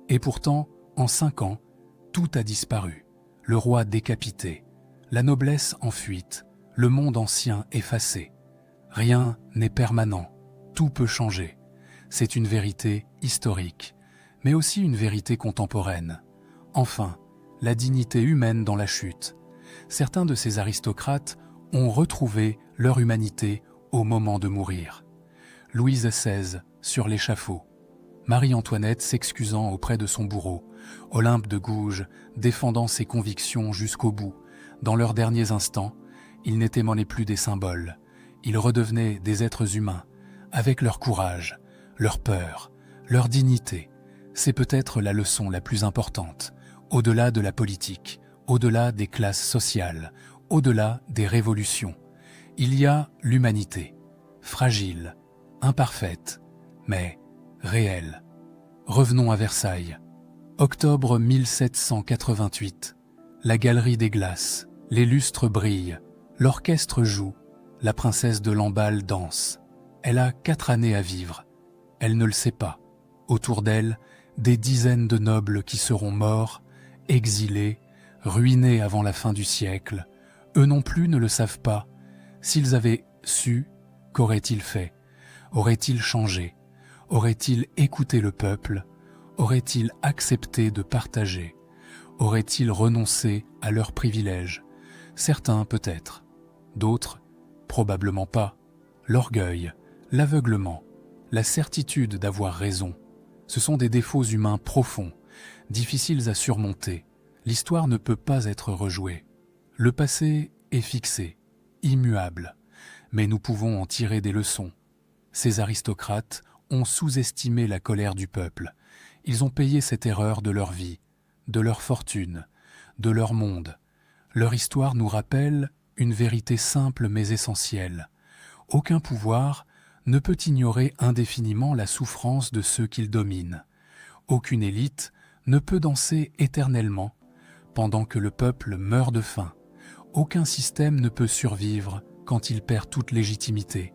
Speaker 1: Et pourtant, en 5 ans, tout a disparu. Le roi décapité, la noblesse en fuite, le monde ancien effacé. Rien n'est permanent, tout peut changer. C'est une vérité historique, mais aussi une vérité contemporaine. Enfin, la dignité humaine dans la chute. Certains de ces aristocrates ont retrouvé leur humanité au moment de mourir. Louise XVI sur l'échafaud, Marie-Antoinette s'excusant auprès de son bourreau, Olympe de Gouges défendant ses convictions jusqu'au bout. Dans leurs derniers instants, ils n'étaient plus des symboles, ils redevenaient des êtres humains, avec leur courage, leur peur, leur dignité. C'est peut-être la leçon la plus importante, au-delà de la politique, au-delà des classes sociales, au-delà des révolutions. Il y a l'humanité, fragile, imparfaite, mais réelle. Revenons à Versailles. Octobre 1788. La galerie des glaces, les lustres brillent, l'orchestre joue, la princesse de Lamballe danse. Elle a 4 années à vivre. Elle ne le sait pas. Autour d'elle, des dizaines de nobles qui seront morts, exilés, ruinés avant la fin du siècle. Eux non plus ne le savent pas. S'ils avaient su, qu'auraient-ils fait? Auraient-ils changé? Auraient-ils écouté le peuple? Auraient-ils accepté de partager? Auraient-ils renoncé à leurs privilèges? Certains peut-être, d'autres probablement pas. L'orgueil, l'aveuglement, la certitude d'avoir raison, ce sont des défauts humains profonds, difficiles à surmonter. L'histoire ne peut pas être rejouée. Le passé est fixé, immuable, mais nous pouvons en tirer des leçons. Ces aristocrates ont sous-estimé la colère du peuple. Ils ont payé cette erreur de leur vie, de leur fortune, de leur monde. Leur histoire nous rappelle une vérité simple mais essentielle. Aucun pouvoir ne peut ignorer indéfiniment la souffrance de ceux qu'il domine. Aucune élite ne peut danser éternellement pendant que le peuple meurt de faim. Aucun système ne peut survivre quand il perd toute légitimité.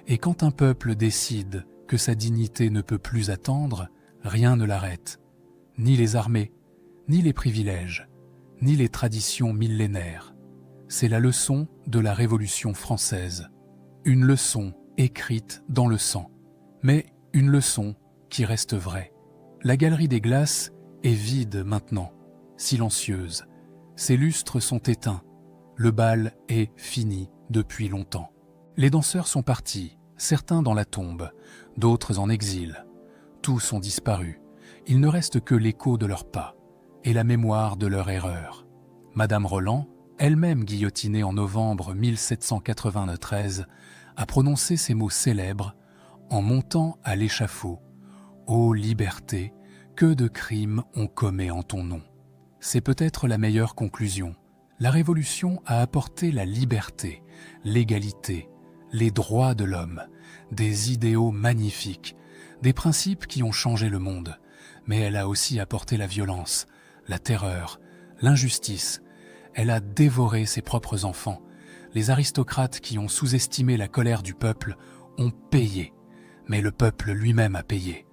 Speaker 1: Et quand un peuple décide que sa dignité ne peut plus attendre, rien ne l'arrête. Ni les armées, ni les privilèges, ni les traditions millénaires. C'est la leçon de la Révolution française. Une leçon écrite dans le sang, mais une leçon qui reste vraie. La galerie des glaces est vide maintenant, silencieuse. Ses lustres sont éteints. Le bal est fini depuis longtemps. Les danseurs sont partis, certains dans la tombe, d'autres en exil. Tous ont disparu. Il ne reste que l'écho de leurs pas et la mémoire de leur erreur. Madame Roland, elle-même guillotinée en novembre 1793, a prononcé ces mots célèbres en montant à l'échafaud. « Ô liberté, que de crimes on commet en ton nom !» C'est peut-être la meilleure conclusion. La Révolution a apporté la liberté, l'égalité, les droits de l'homme, des idéaux magnifiques, des principes qui ont changé le monde. Mais elle a aussi apporté la violence, la terreur, l'injustice. Elle a dévoré ses propres enfants. Les aristocrates qui ont sous-estimé la colère du peuple ont payé. Mais le peuple lui-même a payé.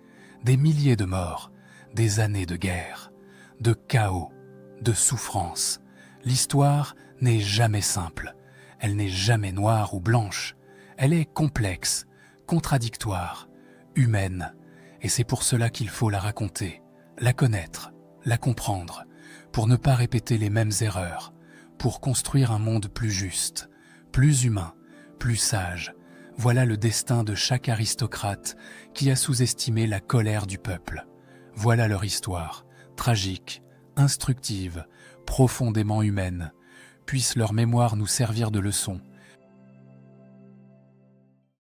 Speaker 1: Des milliers de morts, des années de guerre, de chaos, de souffrance. L'histoire n'est jamais simple. Elle n'est jamais noire ou blanche. Elle est complexe, contradictoire, humaine. Et c'est pour cela qu'il faut la raconter, la connaître, la comprendre, pour ne pas répéter les mêmes erreurs, pour construire un monde plus juste, plus humain, plus sage. Voilà le destin de chaque aristocrate qui a sous-estimé la colère du peuple. Voilà leur histoire, tragique, instructive, profondément humaine. Puisse leur mémoire nous servir de leçon